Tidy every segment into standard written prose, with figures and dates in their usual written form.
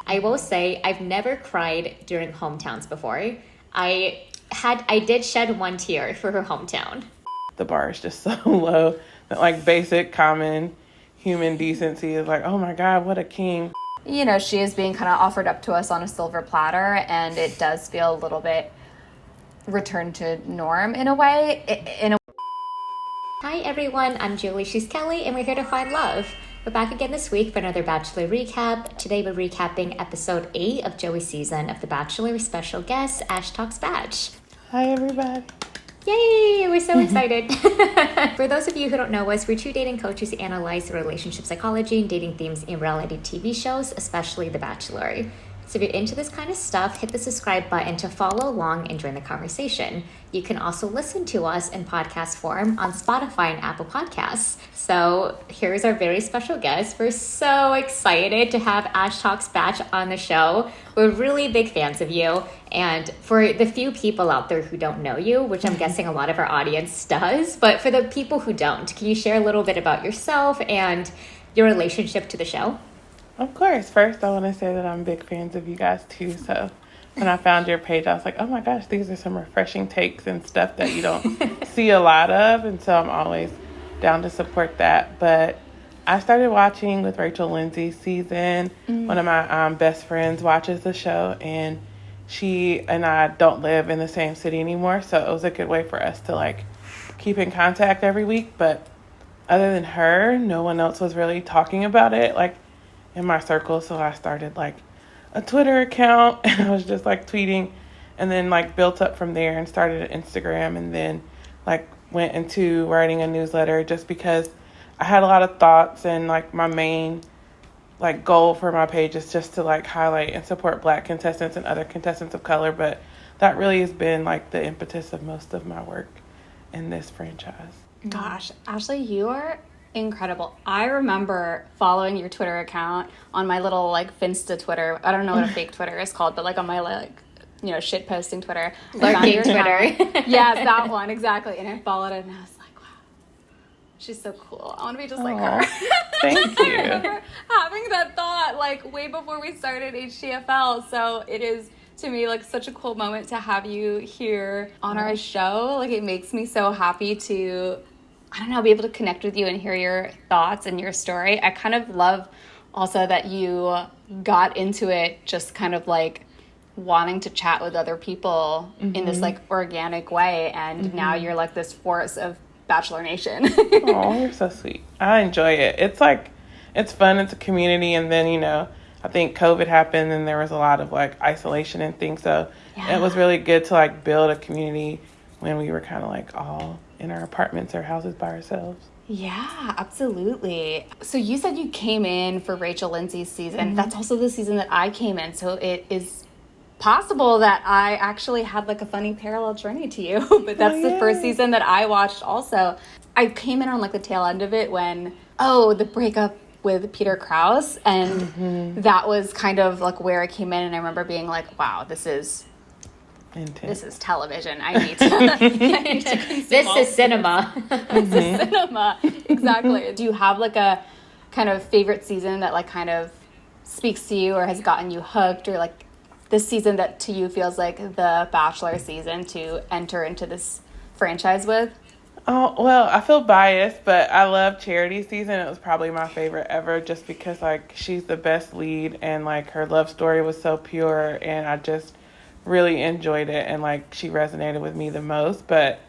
I will say I've never cried during hometowns before. I did shed one tear for her hometown. The bar is just so low that like basic common human decency is like, oh my God, what a king. You know, she is being kind of offered up to us on a silver platter, and it does feel a little bit returned to norm in a way. Hi everyone, I'm Julie, she's Kelly, and we're here to find love. We're back again this week for another Bachelor recap. Today we're recapping episode 8 of Joey's season of The Bachelor with special guest, ASH TALKS BACH. Hi everybody. Yay! We're so excited. For those of you who don't know us, we're two dating coaches who analyze the relationship psychology and dating themes in reality TV shows, especially The Bachelor. So if you're into this kind of stuff, hit the subscribe button to follow along and join the conversation. You can also listen to us in podcast form on Spotify and Apple Podcasts. So here's our very special guest. We're so excited to have ASH TALKS BACH on the show. We're really big fans of you. And for the few people out there who don't know you, which I'm guessing a lot of our audience does, but for the people who don't, can you share a little bit about yourself and your relationship to the show? Of course. First, I want to say that I'm big fans of you guys too. So when I found your page, I was like, oh my gosh, these are some refreshing takes and stuff that you don't see a lot of. And so I'm always down to support that. But I started watching with Rachel Lindsay's season. One of my best friends watches the show, and she and I don't live in the same city anymore. So it was a good way for us to like keep in contact every week. But other than her, no one else was really talking about it like in my circle. So I started like a Twitter account, and I was just like tweeting, and then like built up from there and started an Instagram, and then like went into writing a newsletter just because I had a lot of thoughts, and like my main like goal for my page is just to like highlight and support Black contestants and other contestants of color. But that really has been like the impetus of most of my work in this franchise. Gosh, Ashley, you are incredible. I remember following your Twitter account on my little like Finsta Twitter. I don't know what a fake Twitter is called, but like on my like, you know, shit posting Twitter. Lurking Twitter. Yes, that one, exactly. And I followed it, and I was like, wow, she's so cool. I want to be just like her. Thank you. I remember having that thought like way before we started HTFL. So it is, to me, like such a cool moment to have you here on our show. Like it makes me so happy to, I don't know, be able to connect with you and hear your thoughts and your story. I kind of love also that you got into it just kind of like wanting to chat with other people in this like organic way. And now you're like this force of Bachelor Nation. Oh, you're so sweet. I enjoy it. It's like, it's fun. It's a community. And then, you know, I think COVID happened and there was a lot of like isolation and things. So it was really good to like build a community when we were kind of like all in our apartments or houses by ourselves. Yeah, absolutely. So you said you came in for Rachel Lindsay's season. That's also the season that I came in. So it is possible that I actually had like a funny parallel journey to you. But that's the first season that I watched also. I came in on like the tail end of it when, the breakup with Peter Krause. And that was kind of like where I came in. And I remember being like, wow, this is intense. This is television. I need to consume This is cinema. This is cinema. Exactly. Do you have like a kind of favorite season that like kind of speaks to you or has gotten you hooked, or like this season that to you feels like the Bachelor season to enter into this franchise with? Oh, well, I feel biased, but I love Charity's season. It was probably my favorite ever just because like she's the best lead and like her love story was so pure, and I just really enjoyed it, and like she resonated with me the most. But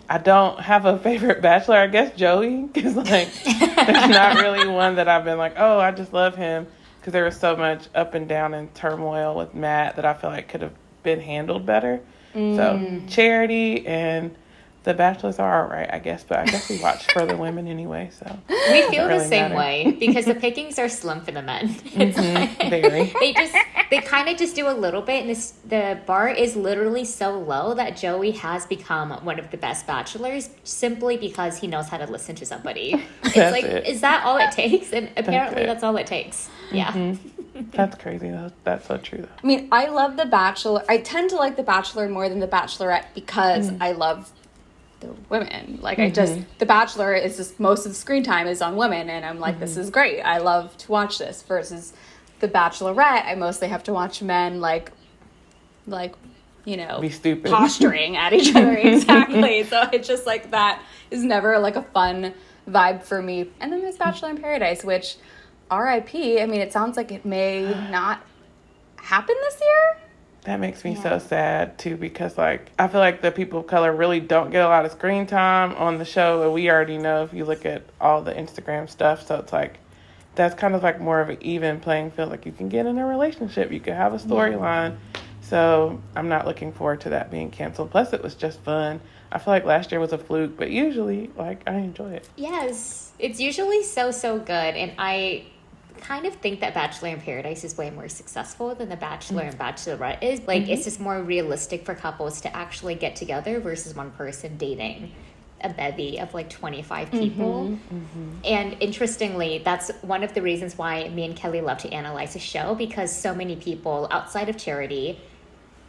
I don't have a favorite Bachelor. I guess Joey, because like there's not really one that I've been like, oh, I just love him, because there was so much up and down and turmoil with Matt that I feel like could have been handled better. So Charity and The Bachelors are all right, I guess, but I guess we watch for the women anyway, so we feel the same way because the pickings are slim for the men. It's like, very. They kind of just do a little bit, and the bar is literally so low that Joey has become one of the best bachelors simply because he knows how to listen to somebody. It's like, is that all it takes? And apparently that's all it takes. Yeah. That's crazy. That's so true, though. I mean, I love The Bachelor. I tend to like The Bachelor more than The Bachelorette because I love the women. Like I just, The Bachelor is just, most of the screen time is on women, and I'm like, this is great. I love to watch this versus The Bachelorette, I mostly have to watch men like you know, be stupid, posturing at each other. Exactly. So it's just like that is never like a fun vibe for me. And then there's Bachelor in Paradise, which R.I.P. I mean, it sounds like it may not happen this year. That makes me so sad too, because like I feel like the people of color really don't get a lot of screen time on the show, and we already know if you look at all the Instagram stuff. So it's like that's kind of like more of an even playing field. Like you can get in a relationship, you can have a storyline. So I'm not looking forward to that being canceled. Plus, it was just fun. I feel like last year was a fluke, but usually, like, I enjoy it. Yes, it's usually so good, and I kind of think that Bachelor in Paradise is way more successful than the Bachelor and Bachelorette is. Like, it's just more realistic for couples to actually get together versus one person dating a bevy of like 25 people. And interestingly, that's one of the reasons why me and Kelly love to analyze the show, because so many people outside of Charity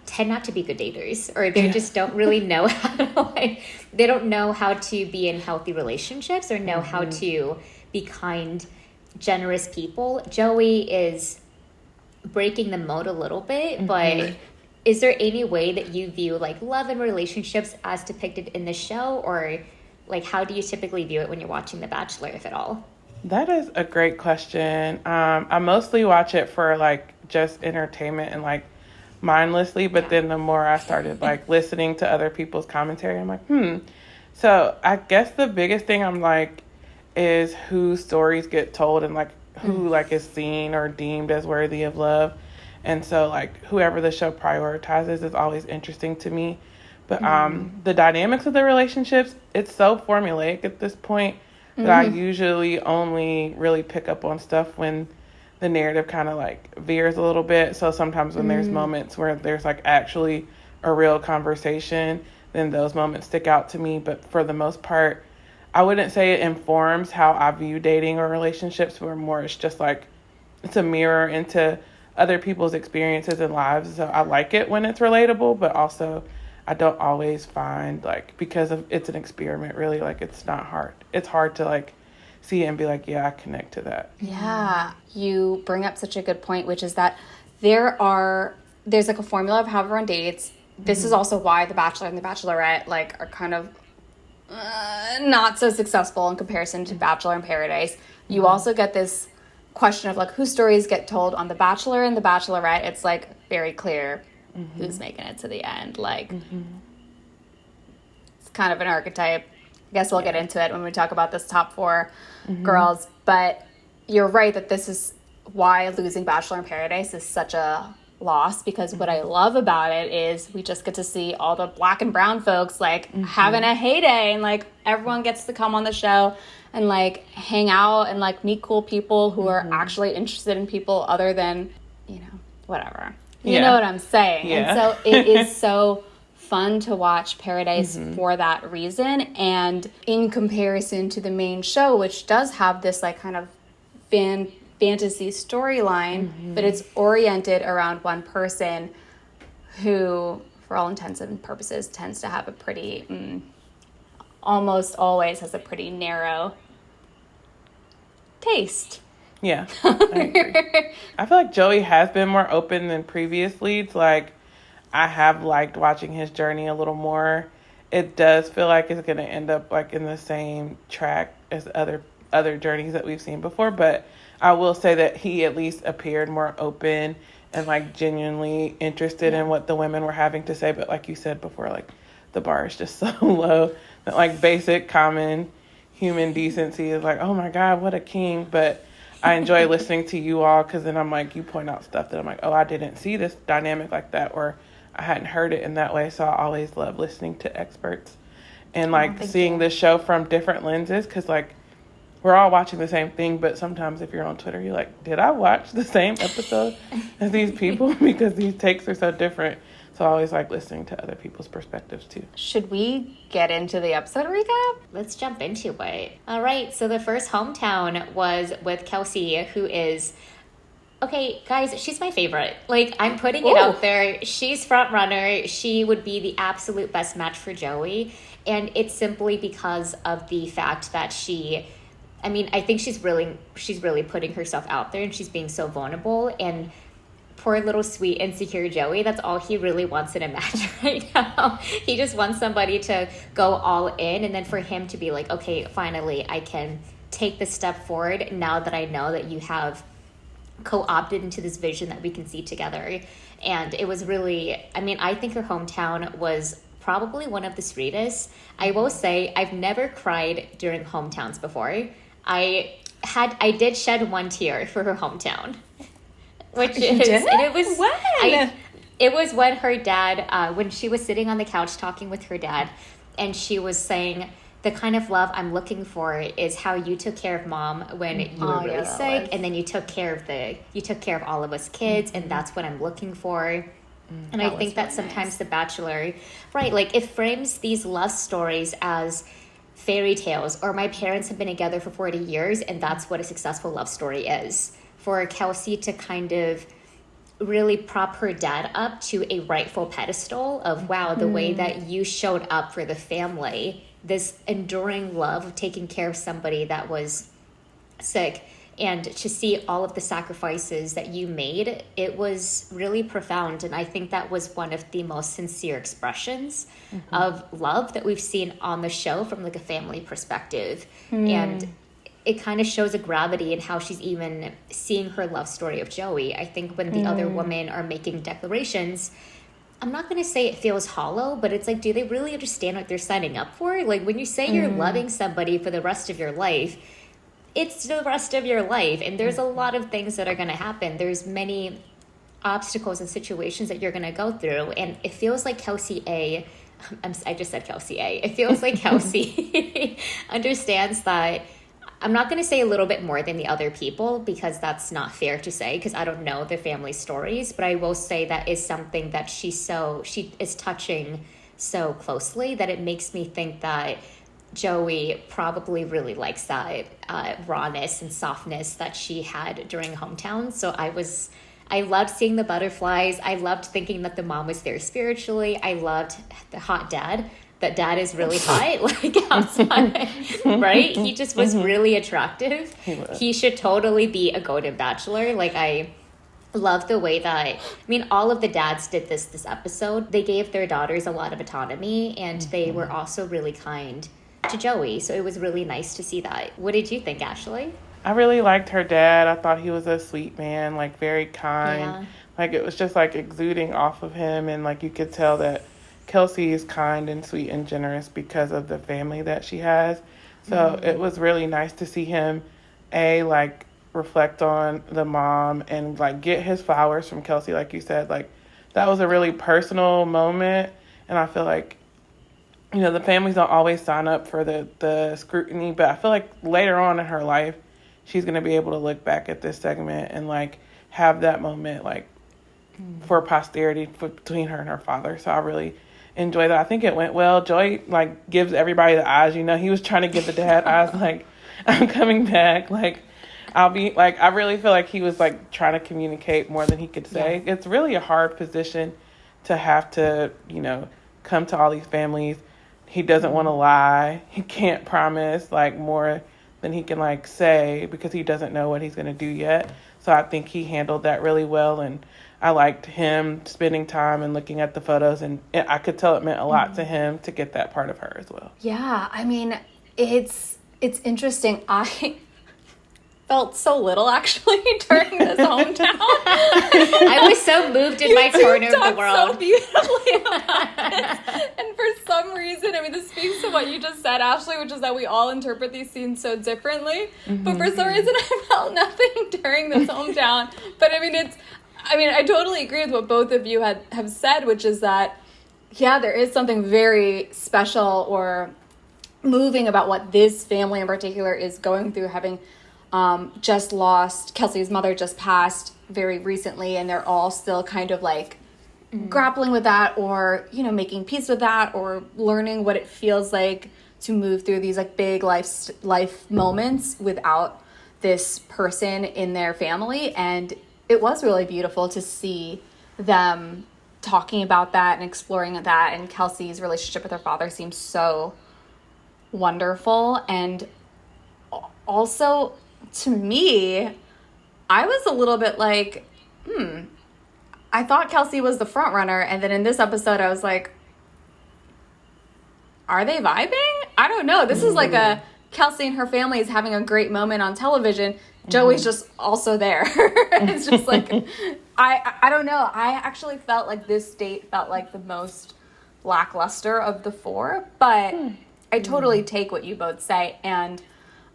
tend not to be good daters, or they just don't really know how to, like, they don't know how to be in healthy relationships or know how to be kind, generous people. Joey is breaking the mold a little bit, but is there any way that you view like love and relationships as depicted in the show, or like how do you typically view it when you're watching The Bachelor, if at all? That is a great question. I mostly watch it for like just entertainment and like mindlessly, but then the more I started like listening to other people's commentary, I'm like, So I guess the biggest thing I'm like is whose stories get told and like who like is seen or deemed as worthy of love. And so like whoever the show prioritizes is always interesting to me. But the dynamics of the relationships, it's so formulaic at this point that I usually only really pick up on stuff when the narrative kind of like veers a little bit. So sometimes when there's moments where there's like actually a real conversation, then those moments stick out to me. But for the most part, I wouldn't say it informs how I view dating or relationships, but more it's just like it's a mirror into other people's experiences and lives. So I like it when it's relatable, but also I don't always find like, because of it's an experiment really, like it's not hard. It's hard to like see it and be like, yeah, I connect to that. Yeah, you bring up such a good point, which is that there's like a formula of how everyone dates. This is also why The Bachelor and The Bachelorette like are kind of not so successful in comparison to Bachelor in Paradise. You also get this question of like whose stories get told on The Bachelor and The Bachelorette. It's like very clear who's making it to the end. Like it's kind of an archetype. I guess we'll get into it when we talk about this top four girls. But you're right that this is why losing Bachelor in Paradise is such a loss, because what I love about it is we just get to see all the black and brown folks like having a heyday, and like everyone gets to come on the show and like hang out and like meet cool people who are actually interested in people other than, you know, whatever. You know what I'm saying? Yeah. And so it is so fun to watch Paradise for that reason. And in comparison to the main show, which does have this like kind of fantasy storyline, but it's oriented around one person who, for all intents and purposes, tends to have a pretty, almost always has a pretty narrow taste. Yeah, I agree. I feel like Joey has been more open than previous leads. Like, I have liked watching his journey a little more. It does feel like it's going to end up like in the same track as other journeys that we've seen before, but I will say that he at least appeared more open and like genuinely interested in what the women were having to say. But like you said before, like the bar is just so low that like basic common human decency is like, oh my God, what a king. But I enjoy listening to you all, because then I'm like, you point out stuff that I'm like, oh, I didn't see this dynamic like that, or I hadn't heard it in that way. So I always love listening to experts and like seeing the show from different lenses, because like we're all watching the same thing, but sometimes if you're on Twitter, you're like, did I watch the same episode as these people? Because these takes are so different. So I always like listening to other people's perspectives too. Should we get into the episode recap? Let's jump into it. All right, so the first hometown was with Kelsey, who is, okay, guys, she's my favorite. Like, I'm putting it out there. She's front runner. She would be the absolute best match for Joey. And it's simply because of the fact that she I mean, I think she's really putting herself out there, and she's being so vulnerable. And poor little sweet insecure Joey, that's all he really wants in a match right now. He just wants somebody to go all in, and then for him to be like, okay, finally I can take this step forward now that I know that you have co-opted into this vision that we can see together. And it was really, I mean, I think her hometown was probably one of the sweetest. I will say I've never cried during hometowns before. I did shed one tear for her hometown, which is, and it was when? It was when her dad, when she was sitting on the couch talking with her dad, and she was saying, the kind of love I'm looking for is how you took care of mom when you were really sick, and then you took care of all of us kids, and that's what I'm looking for. And I think that sometimes The Bachelor, right, like it frames these love stories as fairy tales, or my parents have been together for 40 years, and that's what a successful love story is. For Kelsey to kind of really prop her dad up to a rightful pedestal of, wow, the way that you showed up for the family, this enduring love of taking care of somebody that was sick, and to see all of the sacrifices that you made, it was really profound. And I think that was one of the most sincere expressions of love that we've seen on the show from like a family perspective. And it kind of shows a gravity in how she's even seeing her love story of Joey. I think when the other women are making declarations, I'm not going to say it feels hollow, but it's like, do they really understand what they're signing up for? Like when you say you're loving somebody for the rest of your life, it's the rest of your life. And there's a lot of things that are going to happen. There's many obstacles and situations that you're going to go through. And it feels like Kelsey A, I just said Kelsey A. It feels like Kelsey understands that. I'm not going to say a little bit more than the other people, because that's not fair to say, because I don't know their family stories, but I will say that is something that she is touching so closely that it makes me think that Joey probably really likes that rawness and softness that she had during hometown. So I loved seeing the butterflies. I loved thinking that the mom was there spiritually. I loved the hot dad. That dad is really hot, like outside, right? He just was really attractive. He should totally be a golden bachelor. Like, I love the way that, I mean, all of the dads did this episode. They gave their daughters a lot of autonomy, and they were also really kind to Joey. So it was really nice to see that. What did you think, Ashley? I really liked her dad. I thought he was a sweet man, like very kind. Yeah. Like it was just like exuding off of him, and like you could tell that Kelsey is kind and sweet and generous because of the family that she has. So it was really nice to see him, like, reflect on the mom and, like, get his flowers from Kelsey, like you said. Like, that was a really personal moment. And I feel like, you know, the families don't always sign up for the scrutiny. But I feel like later on in her life, she's going to be able to look back at this segment and, like, have that moment, like, for posterity between her and her father. So I really enjoy that. I think it went well. Joey, like, gives everybody the eyes, you know. He was trying to give the dad eyes, like, I'm coming back. Like, I'll be, like, I really feel like he was, like, trying to communicate more than he could say. Yeah. It's really a hard position to have to, you know, come to all these families. He doesn't want to lie. He can't promise, like, more than he can, like, say, because he doesn't know what he's going to do yet. So I think he handled that really well, and I liked him spending time and looking at the photos, and I could tell it meant a lot to him to get that part of her as well. Yeah, I mean, it's interesting. I felt so little, actually, during this hometown. I was so moved in my corner of the world. So beautifully about this. And for some reason, I mean, this speaks to what you just said, Ashley, which is that we all interpret these scenes so differently. But for some reason, I felt nothing during this hometown. But I mean, I totally agree with what both of you have said, which is that, yeah, there is something very special or moving about what this family in particular is going through, having just lost, Kelsey's mother just passed very recently, and they're all still kind of like grappling with that, or, you know, making peace with that, or learning what it feels like to move through these like big life moments without this person in their family. And it was really beautiful to see them talking about that and exploring that. And Kelsey's relationship with her father seems so wonderful. And also, to me, I was a little bit like, I thought Kelsey was the front runner, and then in this episode I was like, are they vibing? I don't know. This is like a Kelsey and her family is having a great moment on television. Joey's just also there. It's just like, I don't know. I actually felt like this date felt like the most lackluster of the four, but I totally take what you both say. And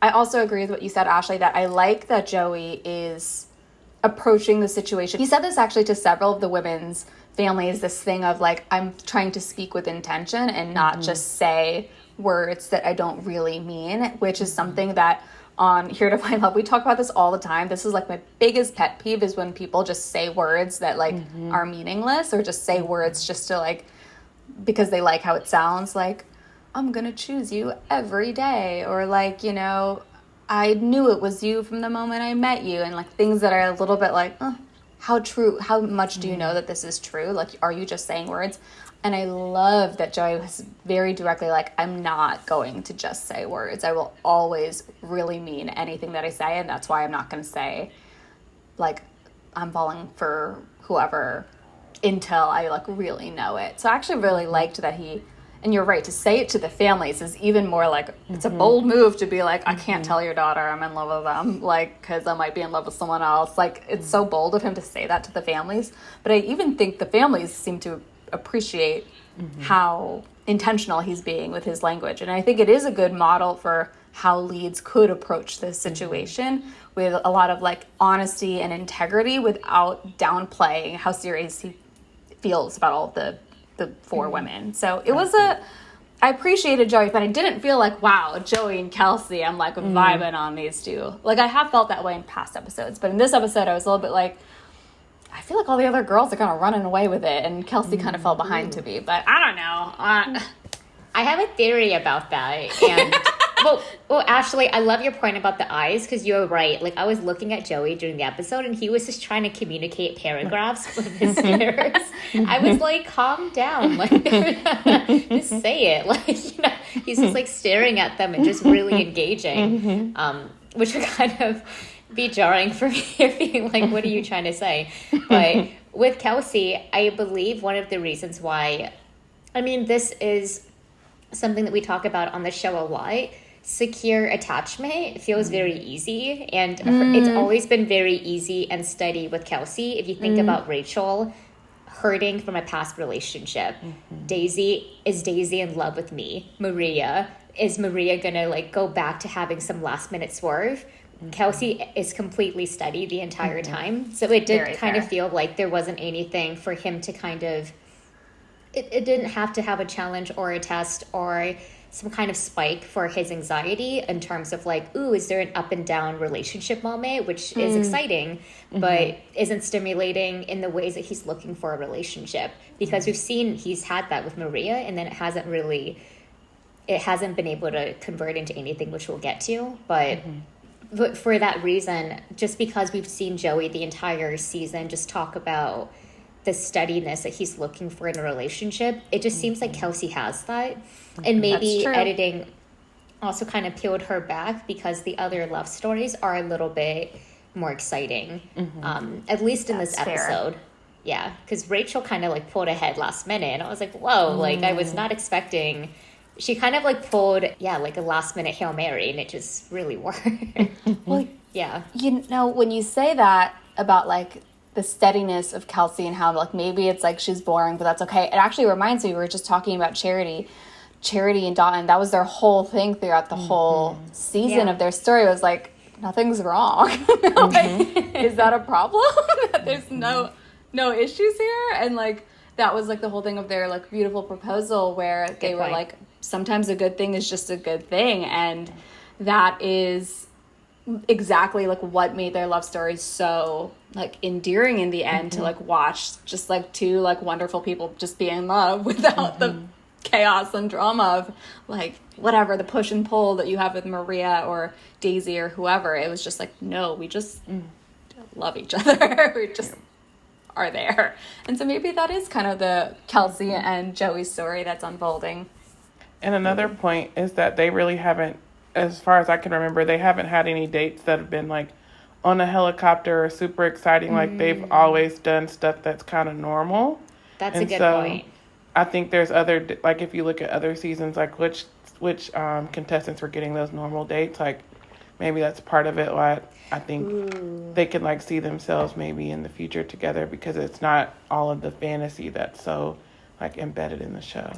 I also agree with what you said, Ashley, that I like that Joey is approaching the situation. He said this actually to several of the women's families, this thing of like, I'm trying to speak with intention and not just say words that I don't really mean, which is something that on Here to Find Love, we talk about this all the time. This is like my biggest pet peeve is when people just say words that like are meaningless, or just say words just to like, because they like how it sounds, like, I'm gonna choose you every day, or like, you know, I knew it was you from the moment I met you, and like things that are a little bit like, how much do you know that this is true? Like, are you just saying words? And I love that Joey was very directly like, I'm not going to just say words. I will always really mean anything that I say, and that's why I'm not going to say, like, I'm falling for whoever until I, like, really know it. So I actually really liked that he, and you're right, to say it to the families is even more like, it's a bold move to be like, I can't tell your daughter I'm in love with them, like, because I might be in love with someone else. Like, it's so bold of him to say that to the families. But I even think the families seem to appreciate how intentional he's being with his language. And I think it is a good model for how leads could approach this situation with a lot of like honesty and integrity without downplaying how serious he feels about all the four women. So it was I appreciated Joey, but I didn't feel like, wow, Joey and Kelsey, I'm like vibing on these two. Like, I have felt that way in past episodes, but in this episode I was a little bit like, I feel like all the other girls are kind of running away with it, and Kelsey kind of fell behind to me, but I don't know. I have a theory about that, and well, Ashley, I love your point about the eyes, because you're right. Like, I was looking at Joey during the episode, and he was just trying to communicate paragraphs with his ears. I was like, calm down, like, just say it. Like, you know, he's just like staring at them and just really engaging, which would kind of be jarring for me, being like, what are you trying to say? But with Kelsey, I believe one of the reasons why, I mean, this is something that we talk about on the show a lot. Secure attachment feels very easy, and it's always been very easy and steady with Kelsey. If you think about Rachel hurting from a past relationship, Daisy in love with me? Is Maria gonna like go back to having some last minute swerve? Kelsey is completely steady the entire time. So it did kind of feel like there wasn't anything for him to kind of, it didn't have to have a challenge or a test or some kind of spike for his anxiety in terms of like, ooh, is there an up and down relationship moment, which is exciting, but isn't stimulating in the ways that he's looking for a relationship. Because we've seen he's had that with Maria, and then it hasn't been able to convert into anything, which we'll get to. But for that reason, just because we've seen Joey the entire season just talk about the steadiness that he's looking for in a relationship, it just seems like Kelsey has that. And maybe editing also kind of peeled her back because the other love stories are a little bit more exciting, at least in this episode. Fair. Yeah, because Rachel kind of like pulled ahead last minute, and I was like, whoa, like I was not expecting. She kind of like pulled, like a last minute Hail Mary, and it just really worked. Well, yeah. You know, when you say that about like the steadiness of Kelsey and how like maybe it's like she's boring, but that's okay. It actually reminds me, we were just talking about Charity and Dotton. That was their whole thing throughout the whole season of their story. It was like, nothing's wrong. Like, is that a problem? That there's no issues here? And like, that was like the whole thing of their like beautiful proposal where they were like, sometimes a good thing is just a good thing. And that is exactly like what made their love story so like endearing in the end, to like watch just like two like wonderful people just be in love without the chaos and drama of like whatever the push and pull that you have with Maria or Daisy or whoever. It was just like, no, we just love each other. We just are there. And so maybe that is kind of the Kelsey and Joey story that's unfolding. And another point is that they really haven't as far as I can remember, they haven't had any dates that have been like on a helicopter or super exciting. Like they've always done stuff that's kind of normal. That's and a good so point. I think there's other, like if you look at other seasons, like which contestants were getting those normal dates, like maybe that's part of it. Why I think they can like see themselves maybe in the future together, because it's not all of the fantasy that's so like embedded in the show.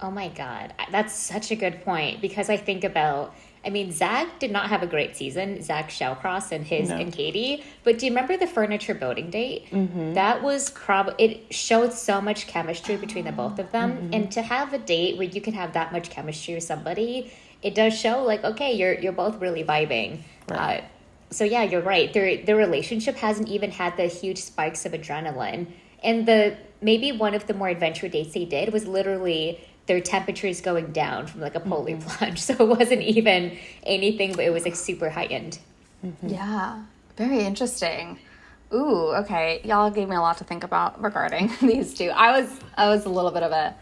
Oh my God. That's such a good point, because I think about, I mean, Zach did not have a great season, Zach Shellcross and Katie, but do you remember the furniture boating date? That was it showed so much chemistry between the both of them. And to have a date where you can have that much chemistry with somebody, it does show like, okay, you're both really vibing. Right. So yeah, you're right. Their relationship hasn't even had the huge spikes of adrenaline. And maybe one of the more adventure dates they did was literally their temperatures going down from like a polar plunge. So it wasn't even anything, but it was like super heightened. Yeah, very interesting. Ooh, okay. Y'all gave me a lot to think about regarding these two. I was a little bit of a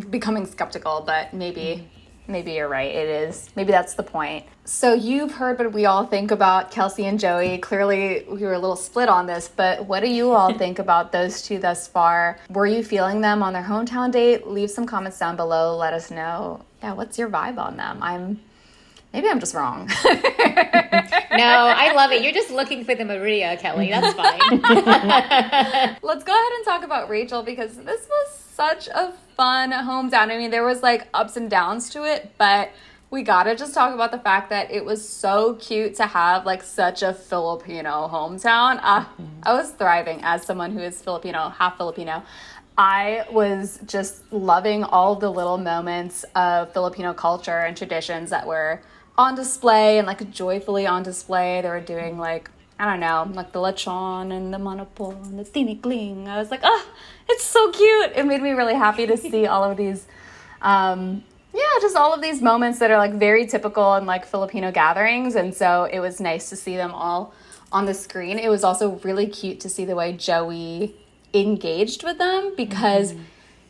becoming skeptical, but maybe you're right. It is. Maybe that's the point. So you've heard what we all think about Kelsey and Joey. Clearly, we were a little split on this, but what do you all think about those two thus far? Were you feeling them on their hometown date? Leave some comments down below. Let us know. Yeah, what's your vibe on them? Maybe I'm just wrong. No, I love it. You're just looking for the Maria, Kelly. That's fine. Let's go ahead and talk about Rachel, because this was such a fun hometown. I mean, there was like ups and downs to it, but we gotta just talk about the fact that it was so cute to have like such a Filipino hometown. I was thriving as someone who is Filipino, half Filipino. I was just loving all the little moments of Filipino culture and traditions that were on display and like joyfully on display. They were doing like, I don't know, like the lechon and the manopo and the tinikling. I was like, oh, it's so cute. It made me really happy to see all of these, just all of these moments that are like very typical in like Filipino gatherings. And so it was nice to see them all on the screen. It was also really cute to see the way Joey engaged with them, because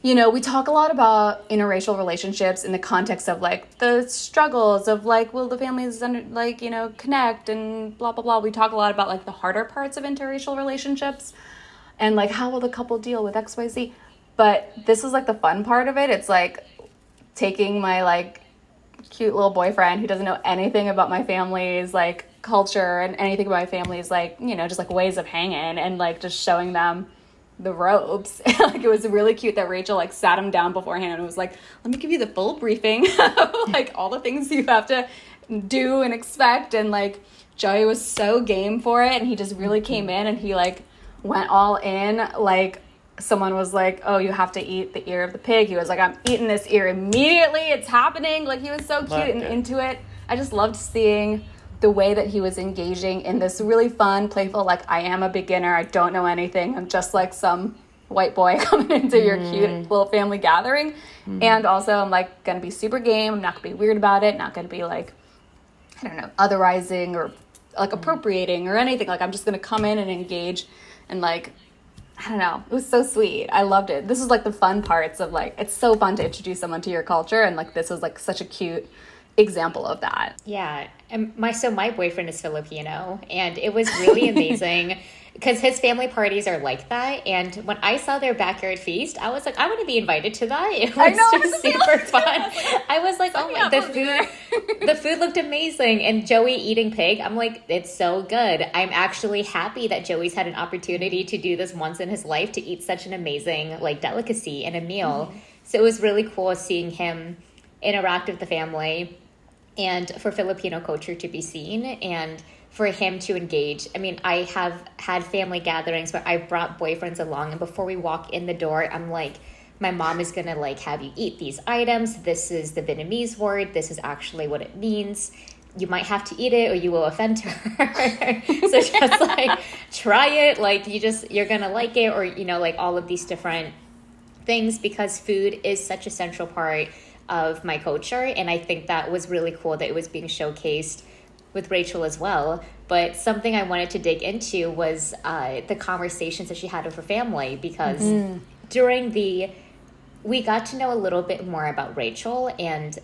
you know, we talk a lot about interracial relationships in the context of like the struggles of like, will the families connect and blah, blah, blah. We talk a lot about like the harder parts of interracial relationships and like, how will the couple deal with XYZ? But this is like the fun part of it. It's like taking my like cute little boyfriend who doesn't know anything about my family's like culture and anything about my family's like, you know, just like ways of hanging, and like just showing them the ropes. Like it was really cute that Rachel like sat him down beforehand and was like, let me give you the full briefing of like all the things you have to do and expect. And like Joey was so game for it, and he just really came in and he like went all in. Like someone was like, oh, you have to eat the ear of the pig. He was like, I'm eating this ear immediately. It's happening. Like he was so cute and into it. I just loved seeing the way that he was engaging in this really fun, playful, like, I am a beginner, I don't know anything, I'm just like some white boy coming into your cute little family gathering. And also I'm like gonna be super game, I'm not gonna be weird about it, not gonna be like, I don't know, otherizing or like appropriating or anything. Like I'm just gonna come in and engage, and like, I don't know, it was so sweet. I loved it. This is like the fun parts of like, it's so fun to introduce someone to your culture, and like this was like such a cute example of that. Yeah. And my boyfriend is Filipino, and it was really amazing because his family parties are like that. And when I saw their backyard feast, I was like, I want to be invited to that. It was just super fun. I was like, oh my, the food looked amazing. And Joey eating pig, I'm like, it's so good. I'm actually happy that Joey's had an opportunity to do this once in his life, to eat such an amazing like delicacy in a meal. So it was really cool seeing him interact with the family, and for Filipino culture to be seen, and for him to engage. I mean, I have had family gatherings where I've brought boyfriends along, and before we walk in the door, I'm like, my mom is gonna like have you eat these items. This is the Vietnamese word. This is actually what it means. You might have to eat it or you will offend her. So just like try it. Like you're gonna like it, or, you know, like all of these different things, because food is such a central part of my culture. And I think that was really cool that it was being showcased with Rachel as well. But something I wanted to dig into was the conversations that she had with her family, because we got to know a little bit more about Rachel, and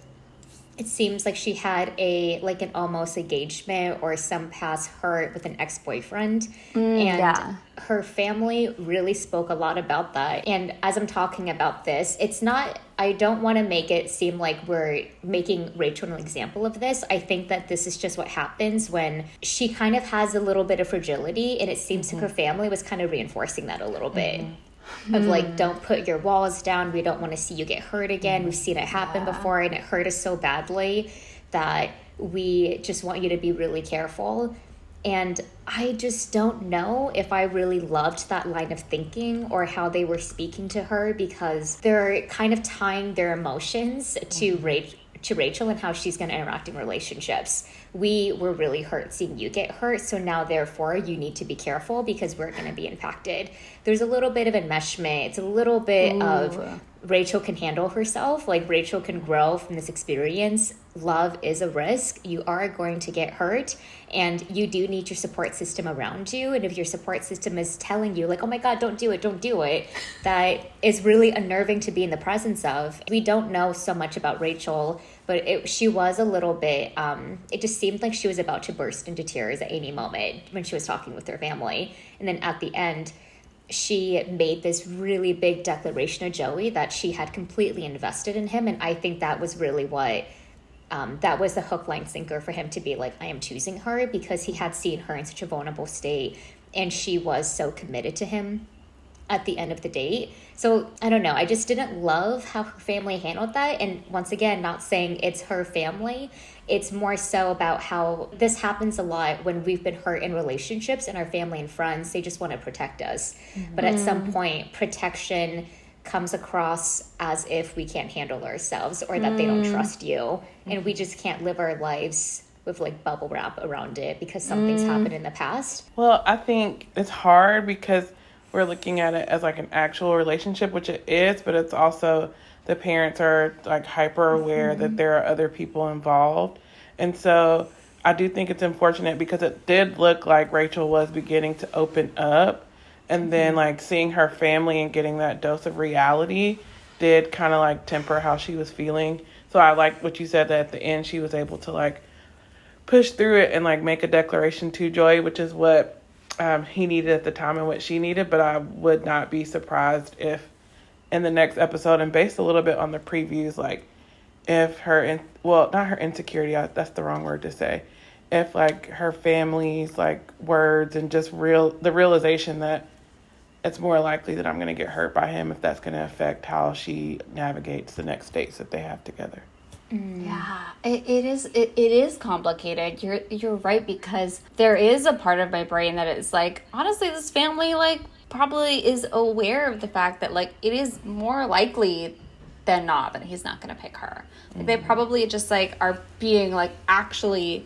it seems like she had an almost engagement or some past hurt with an ex-boyfriend. And her family really spoke a lot about that. And as I'm talking about this, I don't want to make it seem like we're making Rachel an example of this. I think that this is just what happens when she kind of has a little bit of fragility, and it seems like her family was kind of reinforcing that a little bit. Of like, don't put your walls down. We don't want to see you get hurt again. We've seen it happen before, and it hurt us so badly that we just want you to be really careful. And I just don't know if I really loved that line of thinking or how they were speaking to her, because they're kind of tying their emotions to Rachel and how she's going to interact in relationships. We were really hurt seeing you get hurt, so now therefore you need to be careful because we're going to be impacted. There's a little bit of enmeshment. It's a little bit of Rachel can handle herself. Like, Rachel can grow from this experience. Love is a risk. You are going to get hurt, and you do need your support system around you. And if your support system is telling you like, oh my God, don't do it, that is really unnerving to be in the presence of. We don't know so much about Rachel, but she was a little bit, it just seemed like she was about to burst into tears at any moment when she was talking with her family. And then at the end, she made this really big declaration of Joey that she had completely invested in him. And I think that was really what, that was the hook, line, sinker for him to be like, I am choosing her, because he had seen her in such a vulnerable state and she was so committed to him at the end of the date. So I don't know. I just didn't love how her family handled that. And once again, not saying it's her family. It's more so about how this happens a lot when we've been hurt in relationships, and our family and friends, they just want to protect us. But at some point, protection comes across as if we can't handle ourselves, or that they don't trust you. And we just can't live our lives with like bubble wrap around it because something's happened in the past. Well, I think it's hard because we're looking at it as like an actual relationship, which it is, but it's also the parents are like hyper aware that there are other people involved. And so I do think it's unfortunate because it did look like Rachel was beginning to open up, and then like seeing her family and getting that dose of reality did kind of like temper how she was feeling. So I like what you said, that at the end she was able to like push through it and like make a declaration to Joey, which is what he needed at the time and what she needed. But I would not be surprised if in the next episode, and based a little bit on the previews, like if not her insecurity, that's the wrong word to say, if like her family's like words and just the realization that it's more likely that I'm going to get hurt by him, if that's going to affect how she navigates the next dates that they have together. Yeah, it is complicated. You're right, because there is a part of my brain that is like, honestly, this family like probably is aware of the fact that like it is more likely than not that he's not going to pick her. Like, they probably just like are being like actually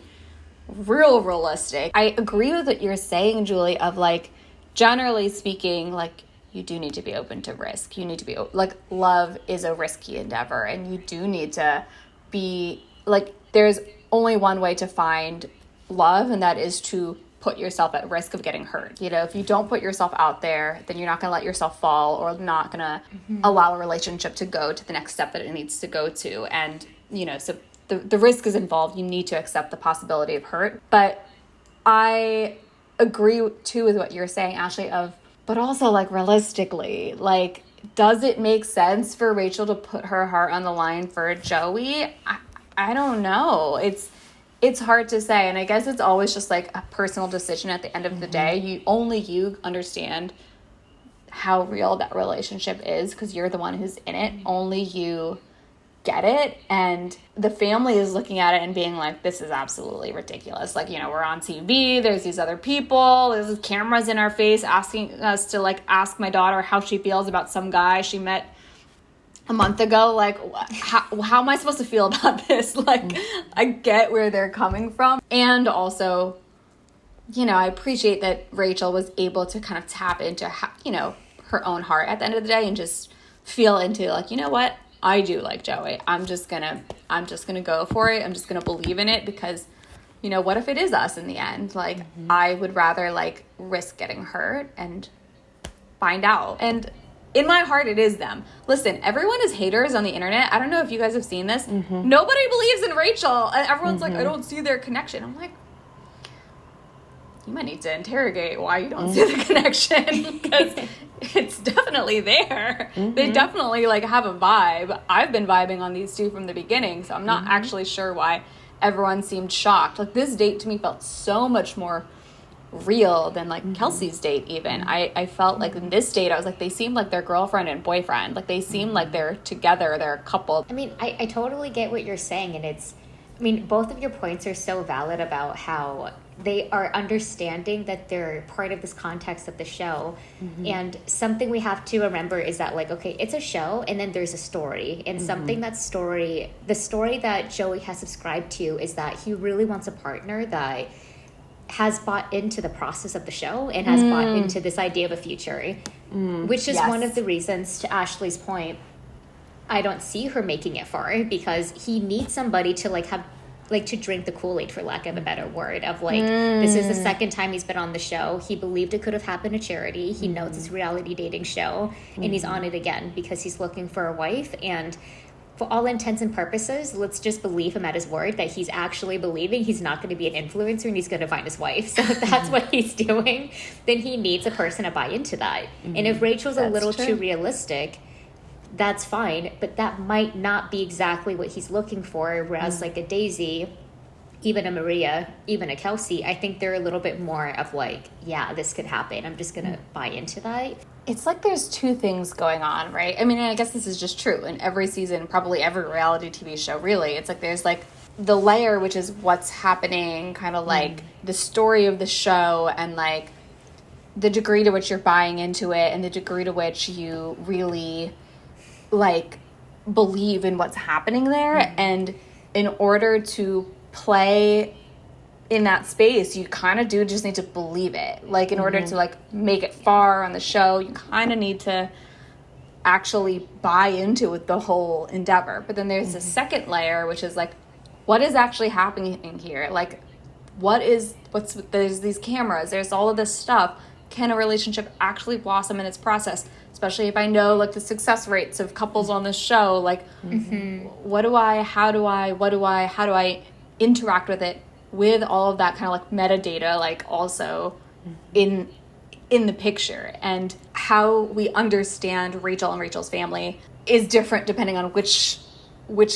realistic. I agree with what you're saying, Julie, of like, generally speaking, like, you do need to be open to risk. You need to be like, love is a risky endeavor, and you do need to be like, there's only one way to find love, and that is to put yourself at risk of getting hurt. You know, if you don't put yourself out there, then you're not going to let yourself fall, or not going to allow a relationship to go to the next step that it needs to go to. And, you know, so the risk is involved. You need to accept the possibility of hurt. But I agree too with what you're saying, Ashley, but also like realistically, like, does it make sense for Rachel to put her heart on the line for Joey? I don't know. It's hard to say. And I guess it's always just like a personal decision at the end of the day. You understand how real that relationship is because you're the one who's in it. Only you get it. And the family is looking at it and being like, this is absolutely ridiculous. Like, you know, we're on TV, there's these other people, there's cameras in our face asking us to like ask my daughter how she feels about some guy she met a month ago. Like, how am I supposed to feel about this? Like, I get where they're coming from. And also, you know, I appreciate that Rachel was able to kind of tap into, you know, her own heart at the end of the day and just feel into like, you know what? I do like Joey. I'm just gonna go for it. I'm just gonna believe in it because, you know, what if it is us in the end? Like, I would rather like risk getting hurt and find out. And in my heart, it is them. Listen, everyone is haters on the internet. I don't know if you guys have seen this. Nobody believes in Rachel. And everyone's like, I don't see their connection. I'm like, you might need to interrogate why you don't see the connection, because it's definitely there. They definitely like have a vibe. I've been vibing on these two from the beginning, so I'm not actually sure why everyone seemed shocked. Like, this date to me felt so much more real than like Kelsey's date even. I felt like in this date I was like, they seemed like their girlfriend and boyfriend. Like, they seem like they're together, they're a couple. I mean, I totally get what you're saying, and it's, I mean, both of your points are so valid about how they are understanding that they're part of this context of the show. And something we have to remember is that, like, okay, it's a show and then there's a story, and something the story that Joey has subscribed to is that he really wants a partner that has bought into the process of the show and has bought into this idea of a future, which is one of the reasons, to Ashley's point, I don't see her making it far, because he needs somebody to like have, like, to drink the Kool-Aid, for lack of a better word, of like, this is the second time he's been on the show. He believed it could have happened to Charity. He knows it's a reality dating show, and he's on it again because he's looking for a wife. And for all intents and purposes, let's just believe him at his word that he's actually believing he's not going to be an influencer and he's going to find his wife. So if that's what he's doing, then he needs a person to buy into that. And if Rachel's a little too realistic, that's fine, but that might not be exactly what he's looking for. Whereas like a Daisy, even a Maria, even a Kelsey, I think they're a little bit more of like, yeah, this could happen. I'm just going to buy into that. It's like there's two things going on, right? I mean, I guess this is just true in every season, probably every reality TV show, really. It's like there's like the layer, which is what's happening, kind of like the story of the show, and like the degree to which you're buying into it, and the degree to which you really like believe in what's happening there. And in order to play in that space, you kind of do just need to believe it. Like, in order to like make it far on the show, you kind of need to actually buy into it, the whole endeavor. But then there's a second layer, which is like, what is actually happening here? Like, there's these cameras, there's all of this stuff. Can a relationship actually blossom in its process? Especially if I know like the success rates of couples on this show, like how do I interact with it, with all of that kind of like metadata, like also in the picture. And how we understand Rachel and Rachel's family is different depending on which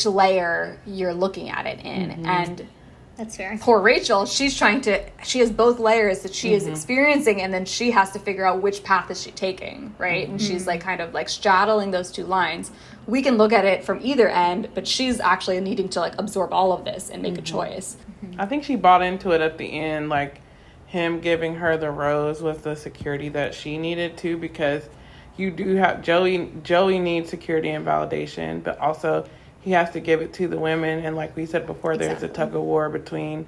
layer you're looking at it in. And that's fair. Poor Rachel, she has both layers that she is experiencing, and then she has to figure out which path is she taking, right? And she's like kind of like straddling those two lines. We can look at it from either end, but she's actually needing to like absorb all of this and make a choice. I think she bought into it at the end, like him giving her the rose was the security that she needed to, because you do have Joey needs security and validation, but also he has to give it to the women. And like we said before, there's a tug of war between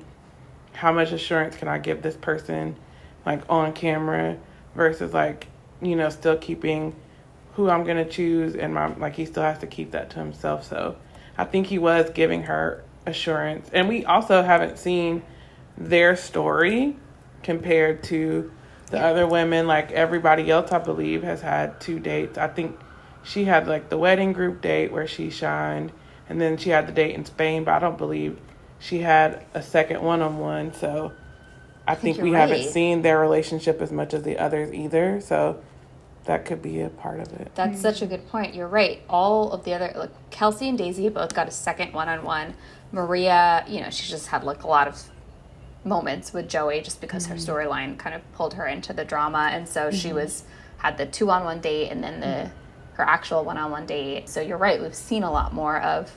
how much assurance can I give this person like on camera versus like, you know, still keeping who I'm going to choose, and he still has to keep that to himself. So I think he was giving her assurance. And we also haven't seen their story compared to the other women. Like everybody else, I believe, has had 2 dates. I think she had like the wedding group date where she shined, and then she had the date in Spain, but I don't believe she had a second one-on-one. So I think we haven't seen their relationship as much as the others either. So that could be a part of it. That's such a good point. You're right. All of the other, like Kelsey and Daisy both got a second one-on-one. Maria, you know, she just had like a lot of moments with Joey just because her storyline kind of pulled her into the drama. And so she had the 2-on-1 date and then her actual one-on-one date. So you're right. We've seen a lot more of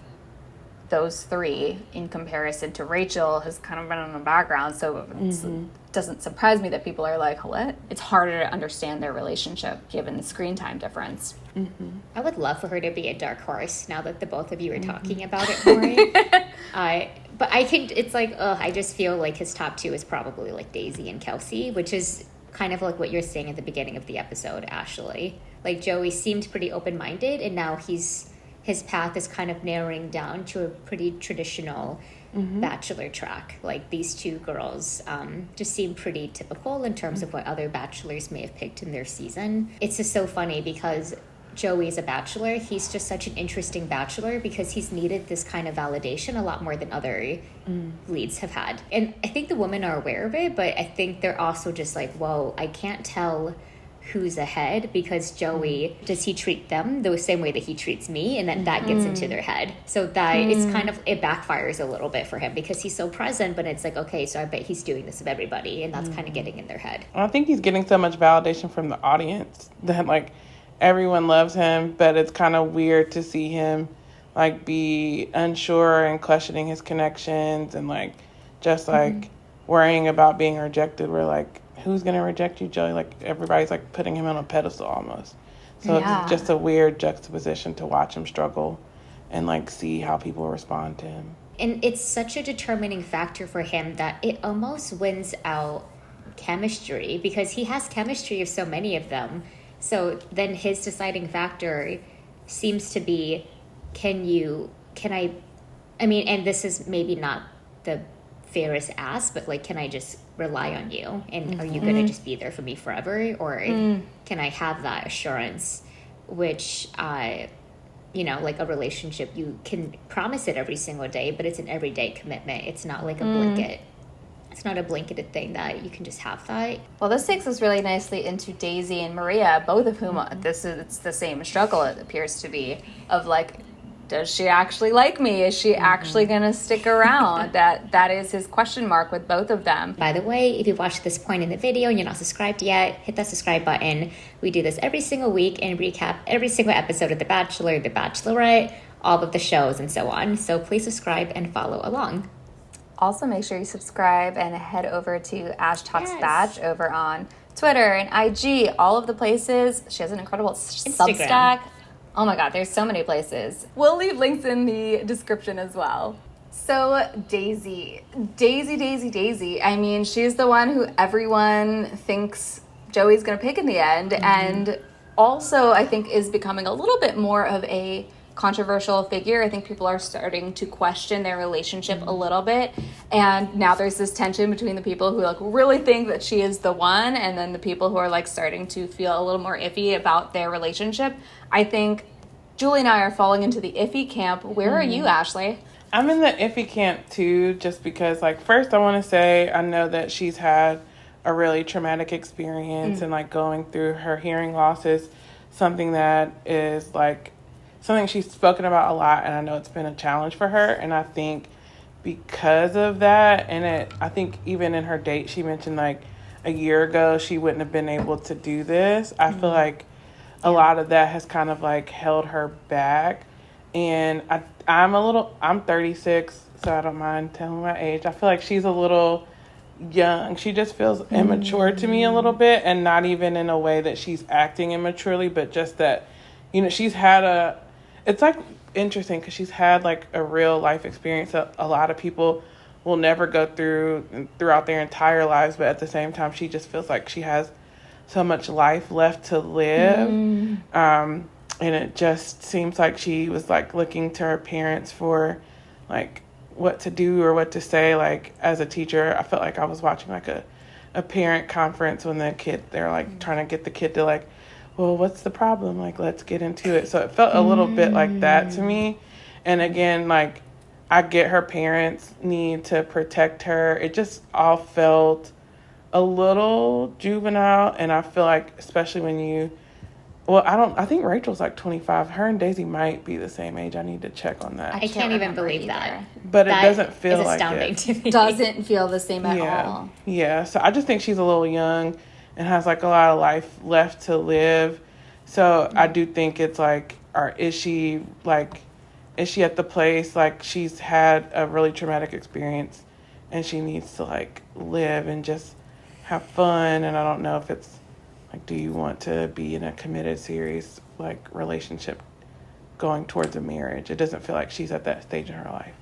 those three in comparison to Rachel has kind of been in the background. So it doesn't surprise me that people are like, what? It's harder to understand their relationship given the screen time difference. I would love for her to be a dark horse now that the both of you are talking about it more. But I think it's like, I just feel like his top 2 is probably like Daisy and Kelsey, which is kind of like what you're saying at the beginning of the episode, Ashley. Like Joey seemed pretty open-minded, and now his path is kind of narrowing down to a pretty traditional bachelor track. Like these 2 girls just seem pretty typical in terms of what other bachelors may have picked in their season. It's just so funny because Joey is a bachelor, he's just such an interesting bachelor because he's needed this kind of validation a lot more than other leads have had. And I think the women are aware of it, but I think they're also just like, whoa, I can't tell who's ahead because Joey, does he treat them the same way that he treats me? And then that gets into their head. So that it's kind of, it backfires a little bit for him because he's so present, but it's like, okay, so I bet he's doing this with everybody. And that's kind of getting in their head. I think he's getting so much validation from the audience that like everyone loves him, but it's kind of weird to see him like be unsure and questioning his connections and like just like worrying about being rejected. We're like, who's going to reject you, Joey? Like, everybody's, like, putting him on a pedestal almost. So it's just a weird juxtaposition to watch him struggle and, like, see how people respond to him. And it's such a determining factor for him that it almost wins out chemistry because he has chemistry of so many of them. So then his deciding factor seems to be, and this is maybe not the fairest ask, but like, can I just rely on you? And are you going to just be there for me forever? Or can I have that assurance, which, like a relationship, you can promise it every single day, but it's an everyday commitment. It's not like a blanket. It's not a blanketed thing that you can just have that. Well, this takes us really nicely into Daisy and Maria, both of whom it's the same struggle, it appears to be, of like, does she actually like me? Is she actually going to stick around? That is his question mark with both of them. By the way, if you've watched this point in the video and you're not subscribed yet, hit that subscribe button. We do this every single week and recap every single episode of The Bachelor, The Bachelorette, all of the shows and so on. So please subscribe and follow along. Also, make sure you subscribe and head over to ASH TALKS BACH over on Twitter and IG, all of the places. She has an incredible Substack. Oh my God, there's so many places. We'll leave links in the description as well. So Daisy. I mean, she's the one who everyone thinks Joey's gonna pick in the end. And also I think is becoming a little bit more of a controversial figure. I think people are starting to question their relationship a little bit. And now there's this tension between the people who like really think that she is the one and then the people who are like starting to feel a little more iffy about their relationship. I think Julie and I are falling into the iffy camp. Where are you, Ashley? I'm in the iffy camp too, just because like first I want to say I know that she's had a really traumatic experience and like going through her hearing loss is something that is like something she's spoken about a lot, and I know it's been a challenge for her. And I think because of that, I think even in her date, she mentioned like a year ago she wouldn't have been able to do this. I feel like a lot of that has kind of like held her back. And I'm 36, so I don't mind telling my age. I feel like she's a little young. She just feels immature to me a little bit, and not even in a way that she's acting immaturely, but just that, she's had it's like interesting because she's had like a real life experience that a lot of people will never go through throughout their entire lives, but at the same time she just feels like she has so much life left to live. And it just seems like she was like looking to her parents for like what to do or what to say. Like as a teacher, I felt like I was watching like a parent conference when they're like trying to get the kid to like, well, what's the problem? Like, let's get into it. So it felt a little bit like that to me. And again, like, I get her parents need to protect her. It just all felt a little juvenile. And I feel like, especially when I think Rachel's like 25. Her and Daisy might be the same age. I need to check on that. I can't even believe that. But it doesn't feel like it. Astounding to me. Doesn't feel the same at all. Yeah. So I just think she's a little young and has like a lot of life left to live. So I do think it's like, is she at the place, like she's had a really traumatic experience and she needs to like live and just have fun. And I don't know if it's like, do you want to be in a committed, serious like relationship going towards a marriage? It doesn't feel like she's at that stage in her life.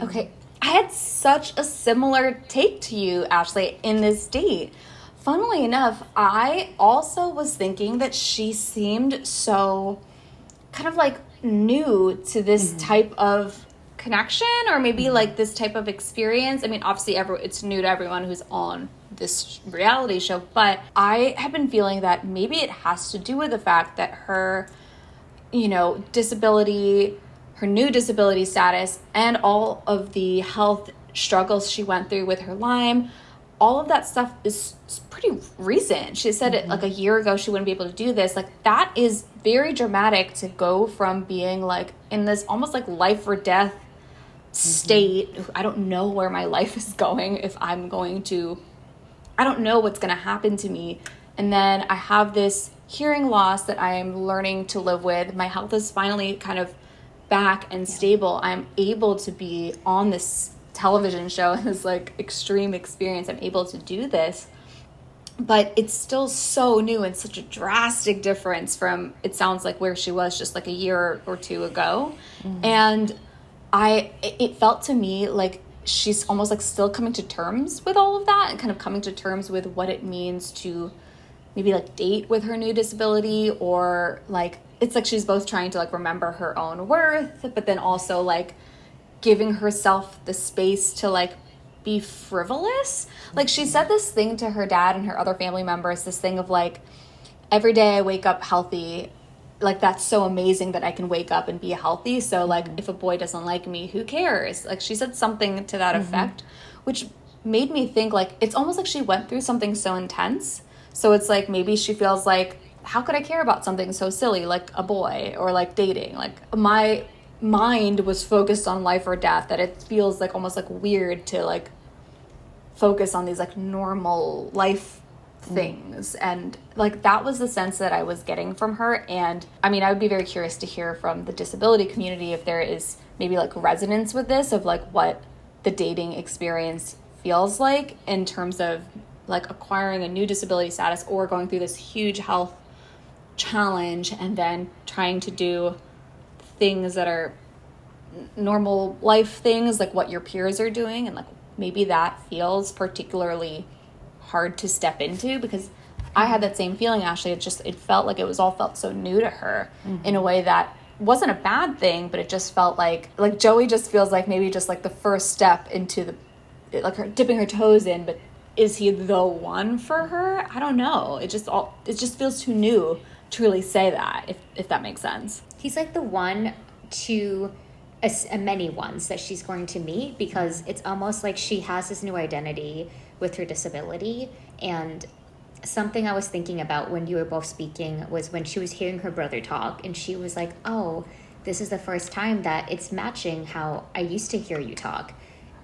Okay. I had such a similar take to you, Ashley, in this date. Funnily enough, I also was thinking that she seemed so kind of like new to this type of connection, or maybe like this type of experience. I mean, obviously it's new to everyone who's on this reality show, but I have been feeling that maybe it has to do with the fact that her you know, disability, her new disability status, and all of the health struggles she went through with her Lyme, all of that stuff is pretty recent. She said it like a year ago she wouldn't be able to do this. Like, that is very dramatic to go from being like in this almost like life or death state. I don't know where my life is going, if I'm going to, I don't know what's going to happen to me. And then I have this hearing loss that I am learning to live with. My health is finally kind of back and stable. I'm able to be on this television show, this like extreme experience. I'm able to do this, but it's still so new and such a drastic difference from, it sounds like, where she was just like a year or two ago. And it felt to me like she's almost like still coming to terms with all of that, and kind of coming to terms with what it means to maybe like date with her new disability, or like, it's like she's both trying to like remember her own worth, but then also like giving herself the space to like be frivolous. Like, she said this thing to her dad and her other family members, this thing of like, every day I wake up healthy, like that's so amazing that I can wake up and be healthy. So like, if a boy doesn't like me, who cares? Like, she said something to that effect, which made me think like, it's almost like she went through something so intense. So it's like, maybe she feels like, how could I care about something so silly like a boy or like dating? Like, my mind was focused on life or death, that it feels like almost like weird to like focus on these like normal life things. And like, that was the sense that I was getting from her. And I mean, I would be very curious to hear from the disability community if there is maybe like resonance with this, of like what the dating experience feels like in terms of like acquiring a new disability status or going through this huge health challenge and then trying to do things that are normal life things, like what your peers are doing, and like maybe that feels particularly hard to step into. Because I had that same feeling, Ashley. It felt like it was all felt so new to her in a way that wasn't a bad thing, but it just felt like Joey just feels like maybe just like the first step into the, like, her dipping her toes in, but is he the one for her? I don't know. It just feels too new to really say that, if that makes sense. He's like the one to many ones that she's going to meet, because it's almost like she has this new identity with her disability. And something I was thinking about when you were both speaking was when she was hearing her brother talk, and she was like, oh, this is the first time that it's matching how I used to hear you talk.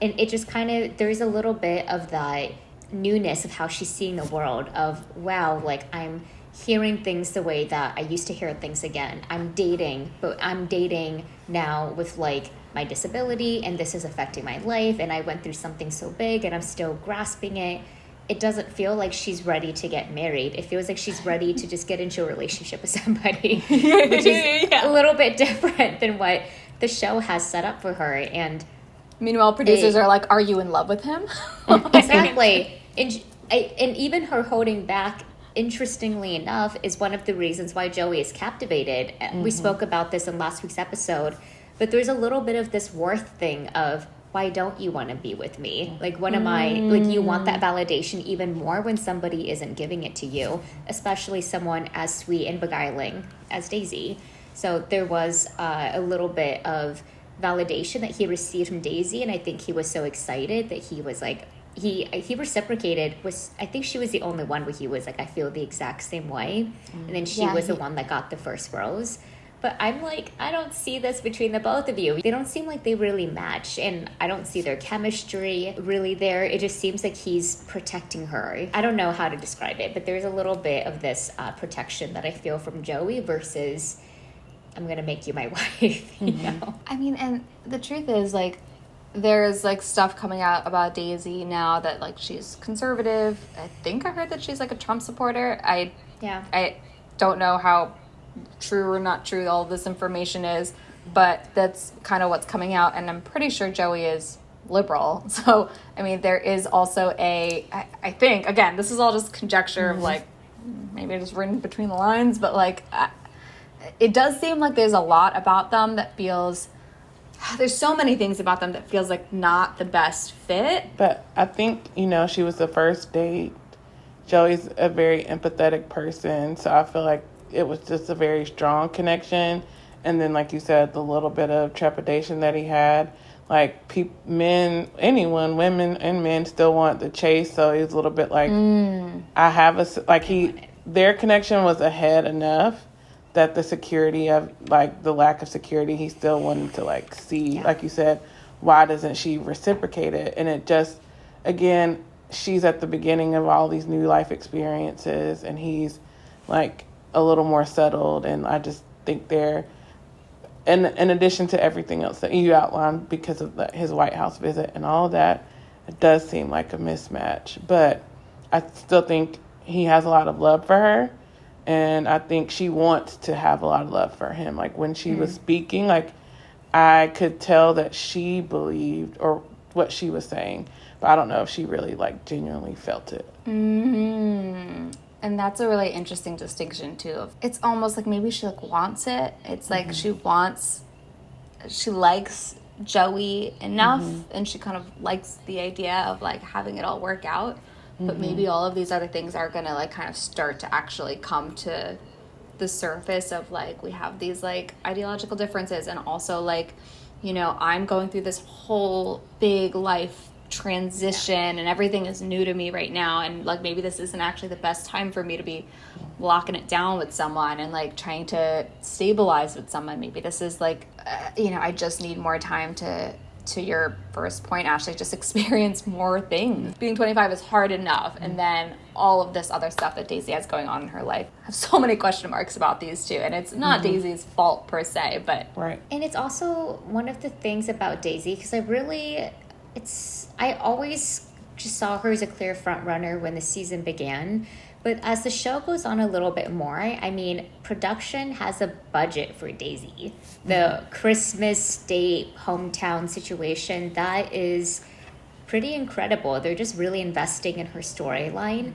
And it just kind of, there's a little bit of that newness of how she's seeing the world, of, wow, like, I'm hearing things the way that I used to hear things again. I'm dating, but I'm dating now with like my disability, and this is affecting my life, and I went through something so big and I'm still grasping it. It doesn't feel like she's ready to get married. It feels like she's ready to just get into a relationship with somebody, which is a little bit different than what the show has set up for her. And meanwhile, producers are like, are you in love with him? Exactly. And even her holding back, interestingly enough, is one of the reasons why Joey is captivated. We spoke about this in last week's episode, but there's a little bit of this worth thing of, why don't you want to be with me? Like, what am I, like, you want that validation even more when somebody isn't giving it to you, especially someone as sweet and beguiling as Daisy. So there was a little bit of validation that he received from Daisy, and I think he was so excited that he was like, he reciprocated. I think she was the only one where he was like, I feel the exact same way. And then she was the one that got the first rose. But I'm like, I don't see this between the both of you. They don't seem like they really match, and I don't see their chemistry really there. It just seems like he's protecting her. I don't know how to describe it, but there's a little bit of this protection that I feel from Joey versus, I'm going to make you my wife, you know? I mean, and the truth is, like, there's like stuff coming out about Daisy now that like she's conservative. I think I heard that she's like a Trump supporter. I don't know how true or not true all this information is, but that's kind of what's coming out, and I'm pretty sure Joey is liberal. So I mean, there is also I think, again, this is all just conjecture of like, maybe just written between the lines, but like it does seem like there's a lot about them that feels, there's so many things about them that feels like not the best fit. But I think, she was the first date. Joey's a very empathetic person, so I feel like it was just a very strong connection. And then, like you said, the little bit of trepidation that he had. Like, men, anyone, women and men still want the chase. So he's a little bit like, I have their connection was ahead enough that the security of, like, the lack of security, he still wanted to, like, see, like you said, why doesn't she reciprocate it? And it just, again, she's at the beginning of all these new life experiences, and he's, like, a little more settled. And I just think they're, and in addition to everything else that you outlined, because of his White House visit and all of that, it does seem like a mismatch. But I still think he has a lot of love for her, and I think she wants to have a lot of love for him. Like, when she was speaking, like, I could tell that she believed or what she was saying, but I don't know if she really, like, genuinely felt it. And that's a really interesting distinction too. It's almost like maybe she, like, wants it. It's like she likes Joey enough, and she kind of likes the idea of, like, having it all work out. But maybe all of these other things are gonna, like, kind of start to actually come to the surface of, like, we have these, like, ideological differences, and also, like, you know, I'm going through this whole big life transition and everything is new to me right now, and, like, maybe this isn't actually the best time for me to be locking it down with someone and, like, trying to stabilize with someone. Maybe this is, like, you know, I just need more time to your first point, Ashley, just experience more things. Being 25 is hard enough, and then all of this other stuff that Daisy has going on in her life. I have so many question marks about these two, and it's not Daisy's fault per se, but... Right. And it's also one of the things about Daisy, because I always just saw her as a clear front runner when the season began. But as the show goes on a little bit more, I mean, production has a budget for Daisy. The Christmas Day hometown situation, that is pretty incredible. They're just really investing in her storyline.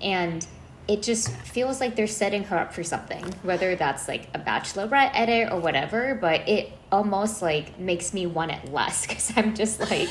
And it just feels like they're setting her up for something, whether that's, like, a Bachelorette edit or whatever. But it almost, like, makes me want it less, because I'm just like,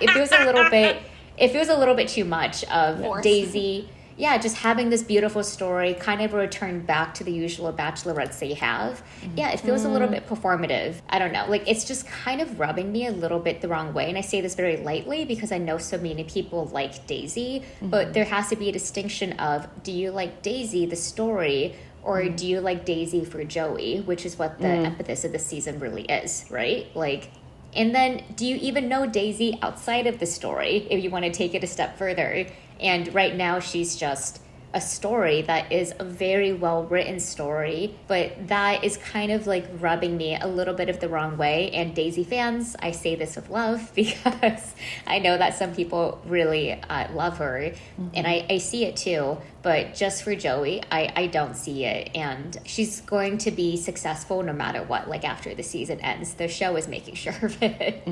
it feels a little bit too much of Daisy. Yeah, just having this beautiful story, kind of a return back to the usual bachelorettes they have. Yeah, it feels a little bit performative. I don't know. Like, it's just kind of rubbing me a little bit the wrong way. And I say this very lightly because I know so many people like Daisy. But there has to be a distinction of, do you like Daisy, the story, or do you like Daisy for Joey, which is what the emphasis of the season really is, right? Like, and then do you even know Daisy outside of the story, if you want to take it a step further? And right now she's just a story that is a very well-written story, but that is kind of, like, rubbing me a little bit of the wrong way. And Daisy fans, I say this with love, because I know that some people really love her, and I see it too. But just for Joey, I don't see it. And she's going to be successful no matter what, like, after the season ends. The show is making sure of it.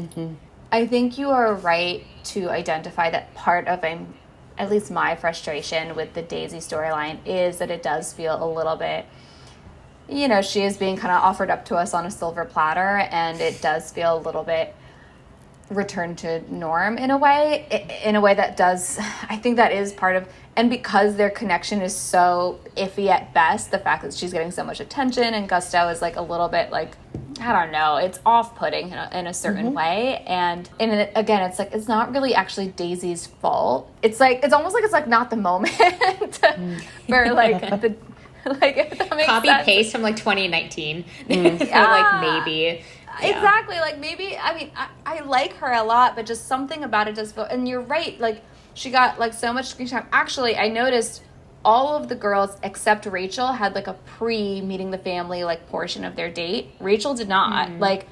I think you are right to identify that part of at least my frustration with the Daisy storyline is that it does feel a little bit, you know, she is being kind of offered up to us on a silver platter, and it does feel a little bit return to norm in a way that does, I think that is part of, and because their connection is so iffy at best, the fact that she's getting so much attention and gusto is, like, a little bit, like, I don't know, it's off-putting in a certain way. And again, it's like, it's not really actually Daisy's fault. It's like, it's almost like it's, like, not the moment for, like, the, like, if that makes Copy sense. paste from, like, 2019. Like, maybe. Yeah. Exactly. Like, maybe, I mean, I like her a lot, but just something about it does feel, and you're right, like, she got, like, so much screen time. Actually, I noticed all of the girls except Rachel had, like, a pre-meeting the family, like, portion of their date. Rachel did not. Like,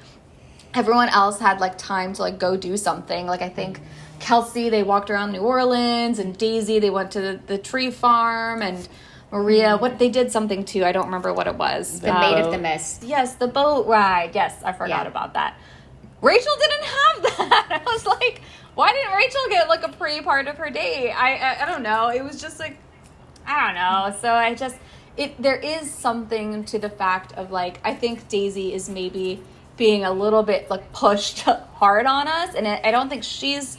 everyone else had, like, time to, like, go do something. Like, I think Kelsey, they walked around New Orleans, and Daisy, they went to the tree farm, and Maria, what they did something too. I don't remember what it was. The Maid of the Mist. Yes, the boat ride. Yes, I forgot about that. Rachel didn't have that. I was like, why didn't Rachel get, like, a pre-part of her date? I don't know. It was just, like, I don't know. So there is something to the fact of, like, I think Daisy is maybe being a little bit, like, pushed hard on us, and I don't think she's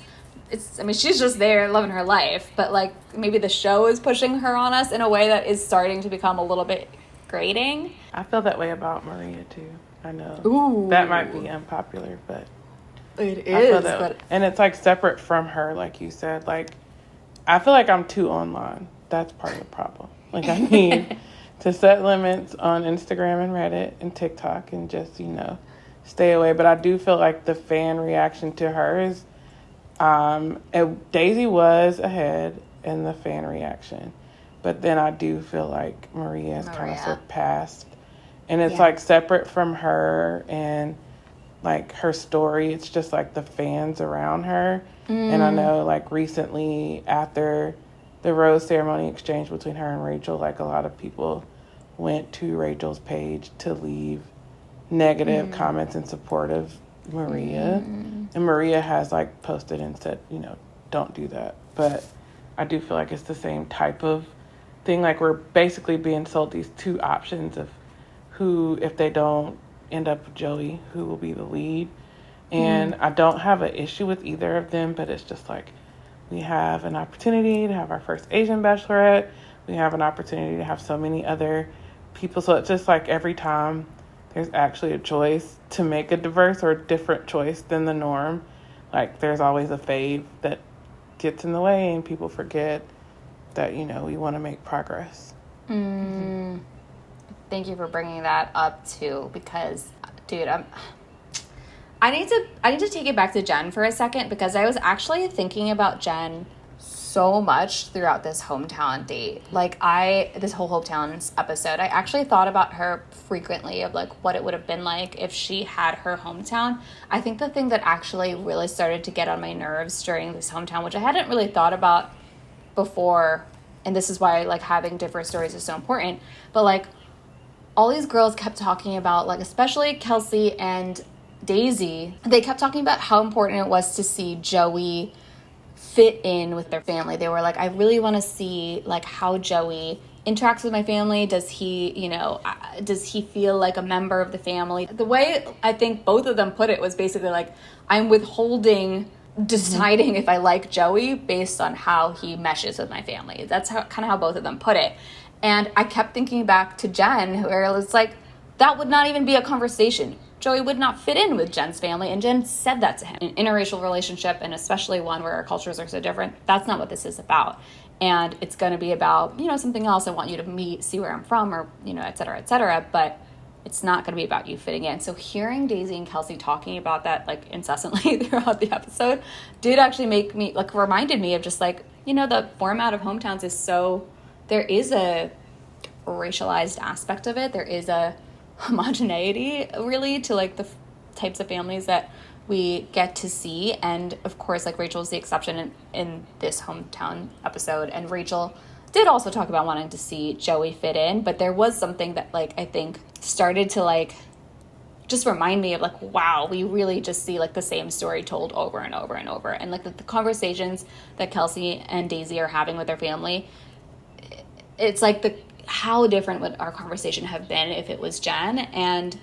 just there living her life, but, like, maybe the show is pushing her on us in a way that is starting to become a little bit grating. I feel that way about Maria too. I know Ooh. that might be unpopular, but It I feel is, that, but and it's like separate from her, like you said. Like, I feel like I'm too online. That's part of the problem. Like, I need to set limits on Instagram and Reddit and TikTok and just, stay away. But I do feel like the fan reaction to hers, Daisy was ahead in the fan reaction. But then I do feel like Maria is kind of surpassed. And it's like separate from her and like her story. It's just like the fans around her. And I know like recently after the rose ceremony exchange between her and Rachel, like a lot of people went to Rachel's page to leave negative comments in support of Maria. And Maria has like posted and said, don't do that. But I do feel like it's the same type of thing. Like, we're basically being sold these two options of who, if they don't end up with Joey, who will be the lead. And I don't have an issue with either of them, but it's just like, we have an opportunity to have our first Asian bachelorette. We have an opportunity to have so many other people. So it's just like every time there's actually a choice to make a diverse or different choice than the norm, like there's always a fave that gets in the way and people forget that, we want to make progress. Thank you for bringing that up too, because dude, I need to take it back to Jenn for a second, because I was actually thinking about Jenn so much throughout this hometown date. Like, this whole hometowns episode, I actually thought about her frequently, of like what it would have been like if she had her hometown. I think the thing that actually really started to get on my nerves during this hometown, which I hadn't really thought about before, and this is why like having different stories is so important, but like all these girls kept talking about, like especially Kelsey and Daisy, they kept talking about how important it was to see Joey fit in with their family. They were like, I really want to see like how Joey interacts with my family. Does he, does he feel like a member of the family? The way I think both of them put it was basically like, I'm withholding deciding if I like Joey based on how he meshes with my family. That's kind of how both of them put it. And I kept thinking back to Jenn, where it was like, that would not even be a conversation. Joey would not fit in with Jenn's family, and Jenn said that to him. An interracial relationship, and especially one where our cultures are so different, that's not what this is about. And it's going to be about, something else. I want you to meet, see where I'm from, or, et cetera, but it's not going to be about you fitting in. So hearing Daisy and Kelsey talking about that, like, incessantly throughout the episode did actually make me, like, reminded me of just, like, the format of hometowns is so, there is a racialized aspect of it. There is a homogeneity really to like the types of families that we get to see. And of course, like Rachel's the exception in this hometown episode, and Rachel did also talk about wanting to see Joey fit in, but there was something that like I think started to like just remind me of like, wow, we really just see like the same story told over and over and over. And like the conversations that Kelsey and Daisy are having with their family, it's like how different would our conversation have been if it was Jenn, and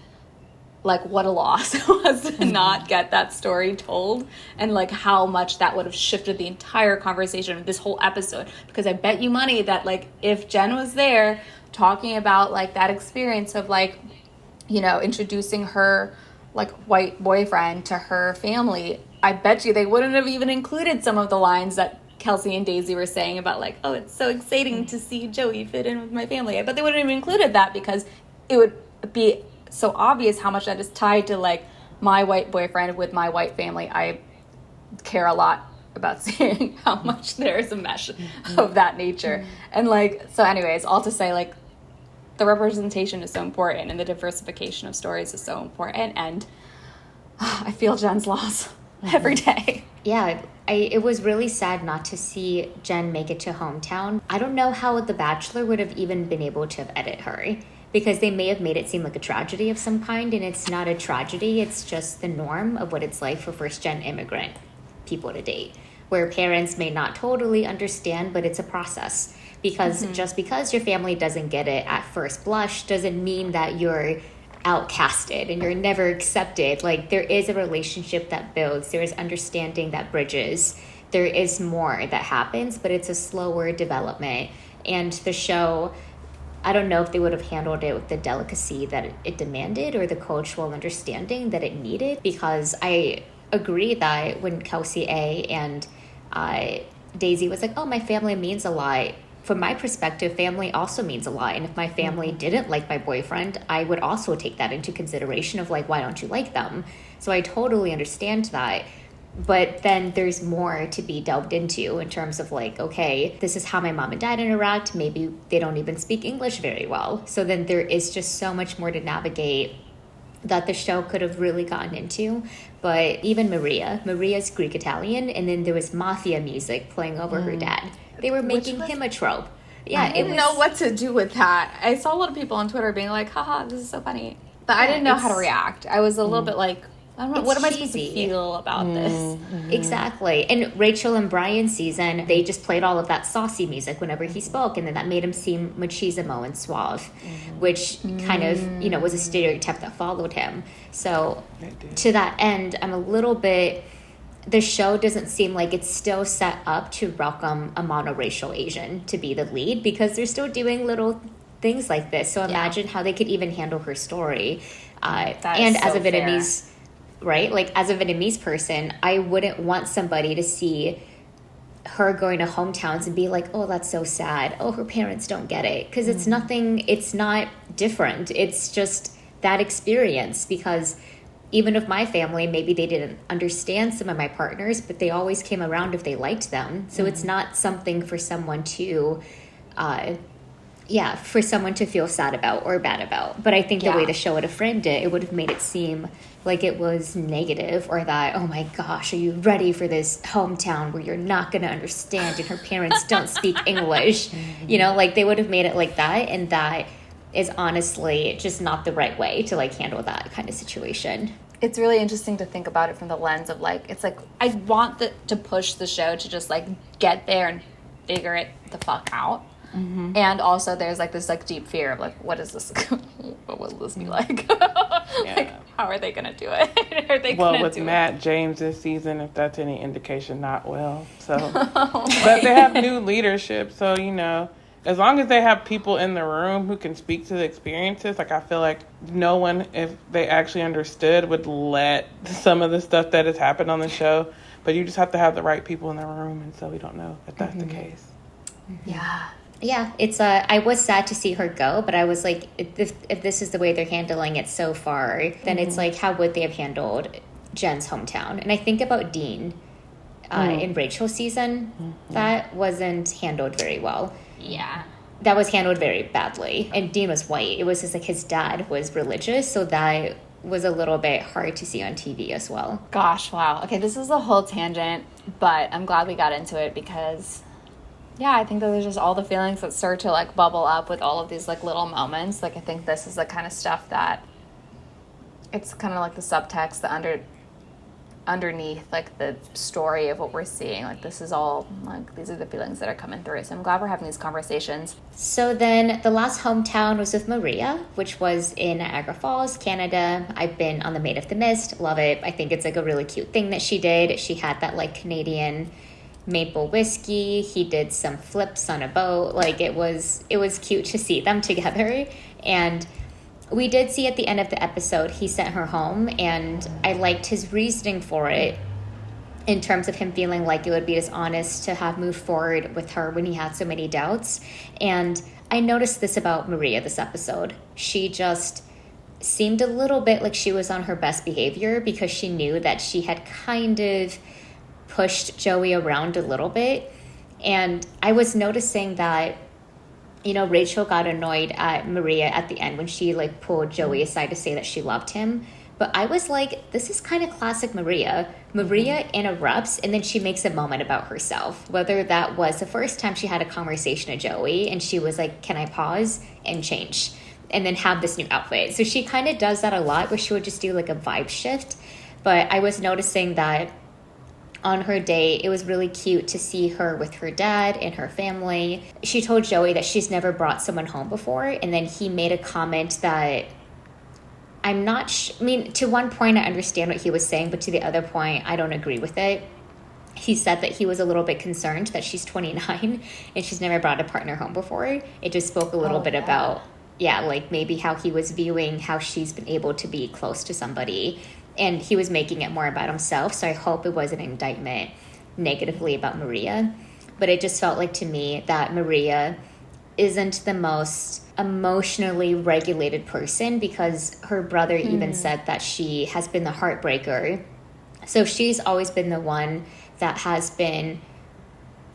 like what a loss it was to not get that story told, and like how much that would have shifted the entire conversation of this whole episode. Because I bet you money that like if Jenn was there talking about like that experience of like, introducing her like white boyfriend to her family, I bet you they wouldn't have even included some of the lines that Kelsey and Daisy were saying about like, oh, it's so exciting to see Joey fit in with my family. I bet they wouldn't have included that because it would be so obvious how much that is tied to like my white boyfriend with my white family. I care a lot about seeing how much there is a mesh of that nature. And like, so anyways, all to say like the representation is so important and the diversification of stories is so important. And I feel Jenn's loss every day. Yeah, it was really sad not to see Jenn make it to hometown. I don't know how The Bachelor would have even been able to have edited her, because they may have made it seem like a tragedy of some kind, and it's not a tragedy. It's just the norm of what it's like for first-gen immigrant people to date, where parents may not totally understand, but it's a process. Because just because your family doesn't get it at first blush doesn't mean that you're outcasted and you're never accepted. Like, there is a relationship that builds, there is understanding that bridges, there is more that happens, but it's a slower development. And the show I don't know if they would have handled it with the delicacy that it demanded or the cultural understanding that it needed, because I agree that when Kelsey A and Daisy was like, oh, my family means a lot. From my perspective, family also means a lot. And if my family didn't like my boyfriend, I would also take that into consideration of like, why don't you like them? So I totally understand that. But then there's more to be delved into in terms of like, okay, this is how my mom and dad interact. Maybe they don't even speak English very well. So then there is just so much more to navigate that the show could have really gotten into. But even Maria's Greek Italian, and then there was mafia music playing over her dad. They were making him a trope. Yeah, I didn't know what to do with that. I saw a lot of people on Twitter being like, haha, this is so funny. But I didn't know how to react. I was a little bit like, I don't know, what am I supposed to feel about this? Exactly. And Rachel and Brian's season, they just played all of that saucy music whenever he spoke, and then that made him seem machismo and suave, which kind of, was a stereotype that followed him. So to that end, I'm a little bit... The show doesn't seem like it's still set up to welcome a monoracial Asian to be the lead, because they're still doing little things like this. So imagine how they could even handle her story. And as a Vietnamese... Right? Like, as a Vietnamese person, I wouldn't want somebody to see her going to hometowns and be like, oh, that's so sad. Oh, her parents don't get it. Because it's nothing, it's not different. It's just that experience. Because even if my family, maybe they didn't understand some of my partners, but they always came around if they liked them. So it's not something for someone to... for someone to feel sad about or bad about. But I think the way the show would have framed it, it would have made it seem like it was negative, or that, oh my gosh, are you ready for this hometown where you're not going to understand and her parents don't speak English? Like they would have made it like that. And that is honestly just not the right way to like handle that kind of situation. It's really interesting to think about it from the lens of like, it's like, I want to push the show to just like get there and figure it the fuck out. And also there's like this like deep fear of like, what is this? What will this be like? Like, how are they going to do it? Are they well, with Matt James this season, if that's any indication, not well. So, but they have new leadership. So, as long as they have people in the room who can speak to the experiences, like I feel like no one, if they actually understood, would let some of the stuff that has happened on the show. But you just have to have the right people in the room. And so we don't know if that's the case. Yeah, it's I was sad to see her go, but I was like, if this is the way they're handling it so far, then it's like, how would they have handled Jen's hometown? And I think about Dean in Rachel's season, that wasn't handled very well. Yeah. That was handled very badly. And Dean was white. It was just like his dad was religious, so that was a little bit hard to see on TV as well. Gosh, wow. Okay, this is a whole tangent, but I'm glad we got into it because... Yeah, I think that there's just all the feelings that start to like bubble up with all of these like little moments. Like I think this is the kind of stuff that it's kind of like the subtext, the underneath like the story of what we're seeing. Like this is all like these are the feelings that are coming through. So I'm glad we're having these conversations. So then the last hometown was with Maria, which was in Niagara Falls, Canada. I've been on the Maid of the Mist, love it. I think it's like a really cute thing that she did. She had that like Canadian maple whiskey. He did some flips on a boat. Like it was cute to see them together. And we did see at the end of the episode he sent her home, and I liked his reasoning for it in terms of him feeling like it would be dishonest to have moved forward with her when he had so many doubts. And I noticed this about Maria this episode. She just seemed a little bit like she was on her best behavior because she knew that she had kind of pushed Joey around a little bit. And I was noticing that, Rachel got annoyed at Maria at the end when she like pulled Joey aside to say that she loved him. But I was like, this is kind of classic Maria. Maria interrupts and then she makes a moment about herself. Whether that was the first time she had a conversation with Joey and she was like, can I pause and change? And then have this new outfit. So she kind of does that a lot where she would just do like a vibe shift. But I was noticing that on her day, it was really cute to see her with her dad and her family. She told Joey that she's never brought someone home before. And then he made a comment that I'm not... to one point, I understand what he was saying, but to the other point, I don't agree with it. he said that he was a little bit concerned that she's 29 and she's never brought a partner home before. It just spoke a little bit about, like maybe how he was viewing how she's been able to be close to somebody, and he was making it more about himself. So I hope it was an indictment negatively about Maria. But it just felt like to me that Maria isn't the most emotionally regulated person, because her brother even said that she has been the heartbreaker. So she's always been the one that has been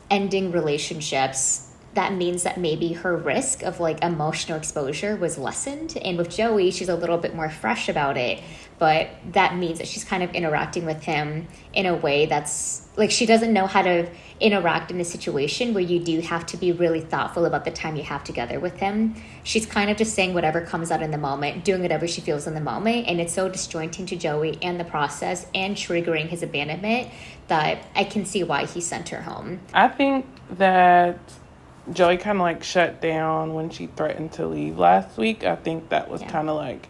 ending relationships. That means that maybe her risk of like emotional exposure was lessened. And with Joey, she's a little bit more fresh about it. But that means that she's kind of interacting with him in a way that's like, she doesn't know how to interact in a situation where you do have to be really thoughtful about the time you have together with him. She's kind of just saying whatever comes out in the moment, doing whatever she feels in the moment. And it's so disjointing to Joey and the process and triggering his abandonment that I can see why he sent her home. I think that Joey kind of like shut down when she threatened to leave last week. I think that was kind of like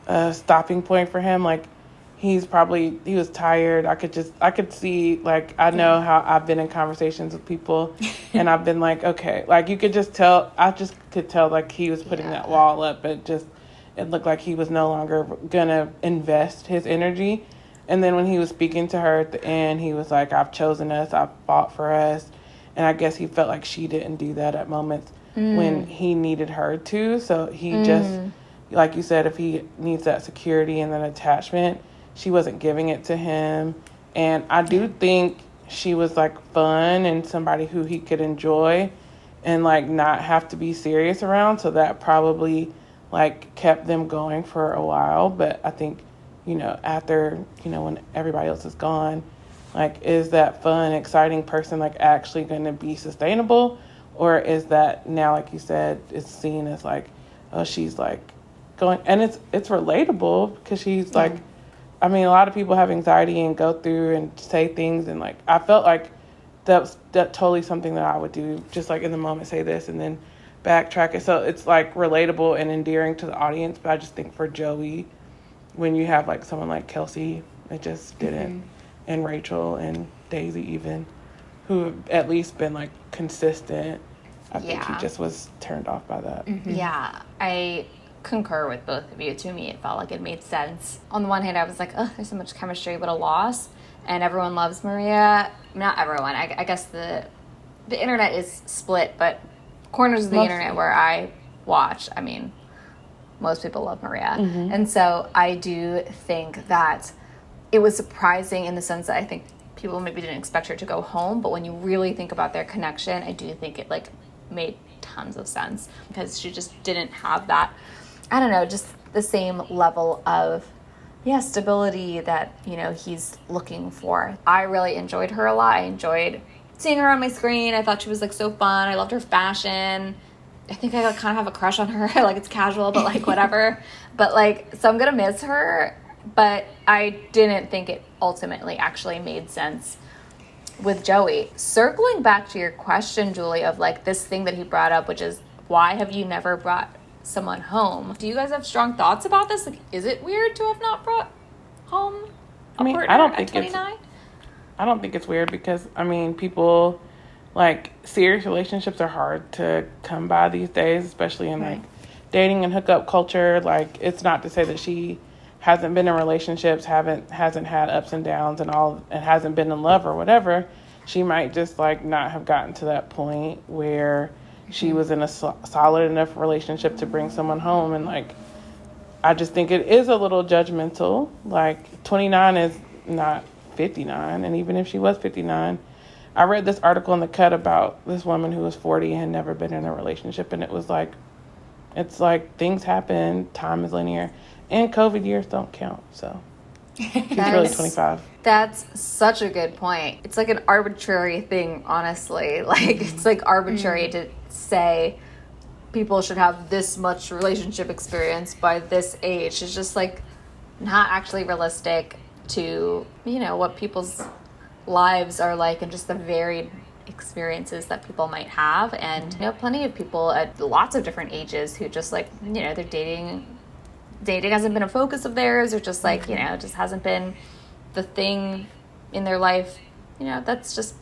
a stopping point for him. Like, he was tired. I could see, like, I know how I've been in conversations with people and I've been like, okay, like you could just tell, I just could tell like he was putting that wall up. It looked like he was no longer gonna invest his energy. And then when he was speaking to her at the end, he was like, I've chosen us, I've fought for us. And I guess he felt like she didn't do that at moments when he needed her to. So he just, like you said, if he needs that security and that attachment, she wasn't giving it to him. And I do think she was like fun and somebody who he could enjoy and like not have to be serious around. So that probably like kept them going for a while. But I think, after, when everybody else is gone, like, is that fun, exciting person like actually going to be sustainable? Or is that now, like you said, it's seen as like, oh, she's like going, and it's relatable because she's like, I mean, a lot of people have anxiety and go through and say things, and like I felt like that's totally something that I would do, just like in the moment say this and then backtrack it. So it's like relatable and endearing to the audience. But I just think for Joey, when you have like someone like Kelsey, it just didn't, and Rachel and Daisy even, who have at least been like consistent. I think he just was turned off by that. Yeah, I concur with both of you. To me, it felt like it made sense. On the one hand, I was like, oh, there's so much chemistry, but a loss, and everyone loves Maria. Not everyone. I guess the internet is split, but corners of the internet where I watch, I mean, most people love Maria. And so I do think that it was surprising in the sense that I think people maybe didn't expect her to go home, but when you really think about their connection, I do think it like made tons of sense because she just didn't have that, I don't know, just the same level of stability that he's looking for. I really enjoyed her a lot. I enjoyed seeing her on my screen. I thought she was like so fun. I loved her fashion. I think I kind of have a crush on her. Like, it's casual, but like whatever. But like, so I'm gonna miss her, but I didn't think it ultimately actually made sense with Joey. Circling back to your question, Julie, of like this thing that he brought up, which is why have you never brought someone home? Do you guys have strong thoughts about this? Like, is it weird to have not brought home a partner at 29? I don't think it's weird because, I mean, people, like, serious relationships are hard to come by these days, especially in, like, dating and hookup culture. Like, it's not to say that she hasn't been in relationships, hasn't had ups and downs and all, and hasn't been in love or whatever. She might just, like, not have gotten to that point where she was in a solid enough relationship to bring someone home. And, like, I just think it is a little judgmental. Like, 29 is not 59, and even if she was 59, I read this article in The Cut about this woman who was 40 and had never been in a relationship, and it was like, it's like things happen, time is linear, and COVID years don't count, so she's really 25. That's such a good point. It's like an arbitrary thing, honestly. Like, it's like arbitrary to say people should have this much relationship experience by this age. It's just like not actually realistic to, what people's lives are like and just the varied experiences that people might have. And plenty of people at lots of different ages who just like, they're dating hasn't been a focus of theirs, or just like, just hasn't been the thing in their life, that's just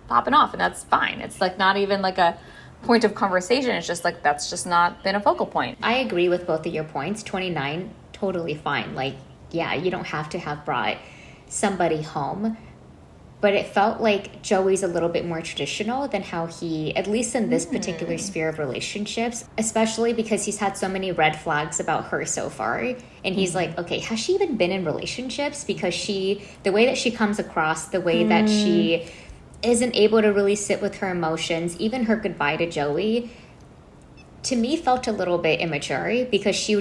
popping off, and that's fine. It's like not even like a point of conversation. It's just like that's just not been a focal point. I agree with both of your points. 29, totally fine. Like, yeah, you don't have to have brought somebody home. But it felt like Joey's a little bit more traditional than how he, at least in this particular sphere of relationships, especially because he's had so many red flags about her so far. And he's like, okay, has she even been in relationships? Because the way that she comes across, the way that she isn't able to really sit with her emotions, even her goodbye to Joey, to me felt a little bit immature, because she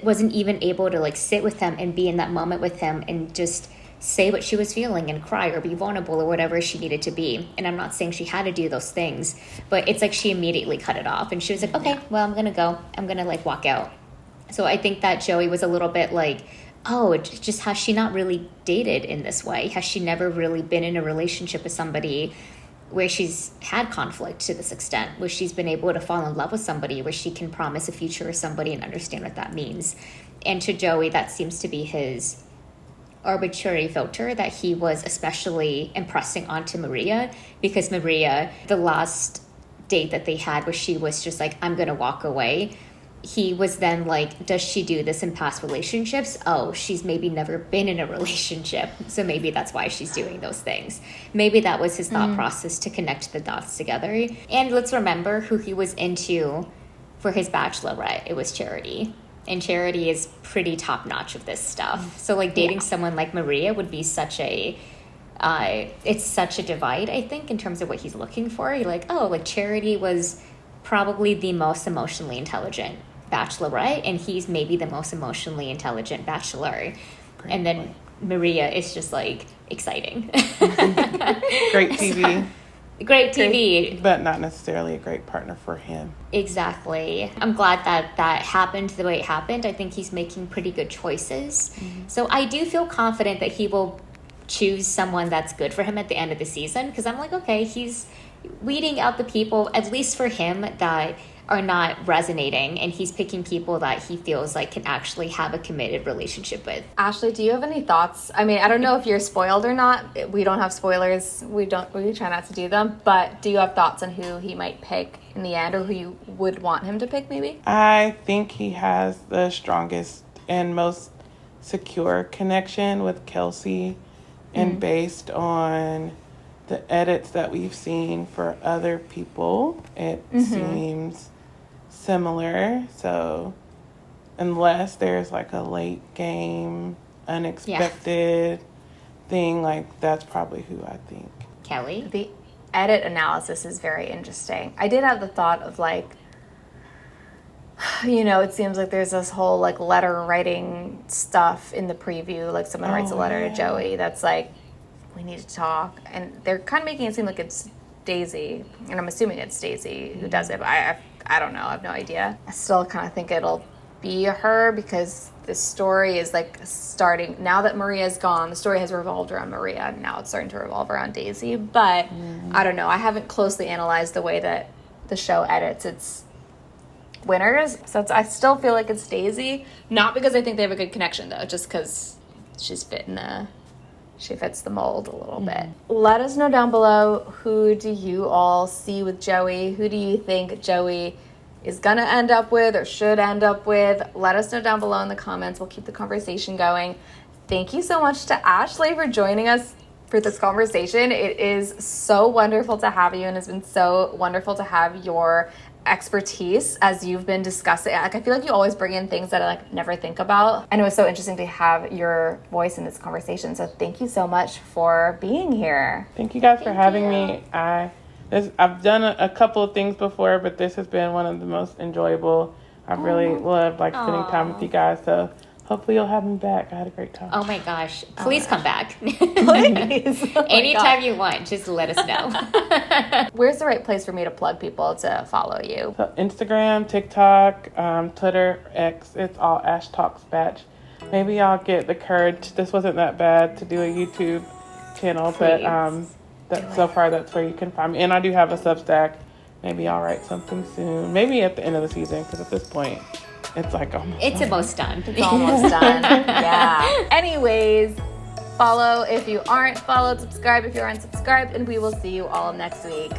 wasn't even able to like sit with him and be in that moment with him and just say what she was feeling and cry or be vulnerable or whatever she needed to be. And I'm not saying she had to do those things, but it's like she immediately cut it off and she was like, okay, well, I'm gonna go, I'm gonna like walk out. So I think that Joey was a little bit like, oh, just has she not really dated in this way? Has she never really been in a relationship with somebody where she's had conflict to this extent, where she's been able to fall in love with somebody, where she can promise a future with somebody and understand what that means? And to Joey, that seems to be his arbitrary filter that he was especially impressing onto Maria, because Maria, the last date that they had where she was just like, I'm gonna walk away, he was then like, does she do this in past relationships? Oh, she's maybe never been in a relationship, so maybe that's why she's doing those things. Maybe that was his thought process to connect the dots together. And let's remember who he was into for his bachelorette. It was Charity. And Charity is pretty top-notch with this stuff. So, like, dating someone like Maria would be such a... it's such a divide, I think, in terms of what he's looking for. You're like, oh, like, Charity was probably the most emotionally intelligent bachelorette, and he's maybe the most emotionally intelligent bachelor. Great and then point. Maria is just, like, exciting. Great TV. Great TV. But not necessarily a great partner for him. Exactly. I'm glad that happened the way it happened. I think he's making pretty good choices. So I do feel confident that he will choose someone that's good for him at the end of the season, because I'm like, okay, he's weeding out the people, at least for him, that are not resonating, and he's picking people that he feels like can actually have a committed relationship with. Ashley, do you have any thoughts? I mean, I don't know if you're spoiled or not. We don't have spoilers. We try not to do them. But do you have thoughts on who he might pick in the end, or who you would want him to pick maybe? I think he has the strongest and most secure connection with Kelsey, and based on the edits that we've seen for other people, it seems similar. So unless there's like a late game unexpected thing, like that's probably who I think. Kelly? The edit analysis is very interesting. I did have the thought of like, it seems like there's this whole like letter writing stuff in the preview, like someone writes a letter to Joey that's like, we need to talk, and they're kind of making it seem like it's Daisy, and I'm assuming it's Daisy who does it, but I don't know, I have no idea. I still kind of think it'll be her, because the story is like starting, now that Maria's gone, the story has revolved around Maria, and now it's starting to revolve around Daisy, but I don't know, I haven't closely analyzed the way that the show edits its winners, so I still feel like it's Daisy, not because I think they have a good connection though, just because she fits the mold a little bit. Let us know down below, who do you all see with Joey? Who do you think Joey is gonna end up with or should end up with? Let us know down below in the comments. We'll keep the conversation going. Thank you so much to Ashley for joining us for this conversation. It is so wonderful to have you, and it's been so wonderful to have your expertise as you've been discussing. Like, I feel like you always bring in things that I like never think about, and it was so interesting to have your voice in this conversation. So thank you so much for being here. Thank you guys for having me. I've done a couple of things before, but this has been one of the most enjoyable. I've really loved spending time with you guys. So hopefully you'll have me back. I had a great time. Oh my gosh. Please come back. Please. Anytime you want, just let us know. Where's the right place for me to plug people to follow you? So Instagram, TikTok, Twitter, X, it's all ASH TALKS BACH. Maybe I'll get the courage. This wasn't that bad to do a YouTube channel, but so far that's where you can find me. And I do have a Substack. Maybe I'll write something soon. Maybe at the end of the season, because at this point, it's like almost It's almost done. It's almost done. Yeah. Anyways, Follow if you aren't followed, subscribe if you aren't subscribed, and we will see you all next week.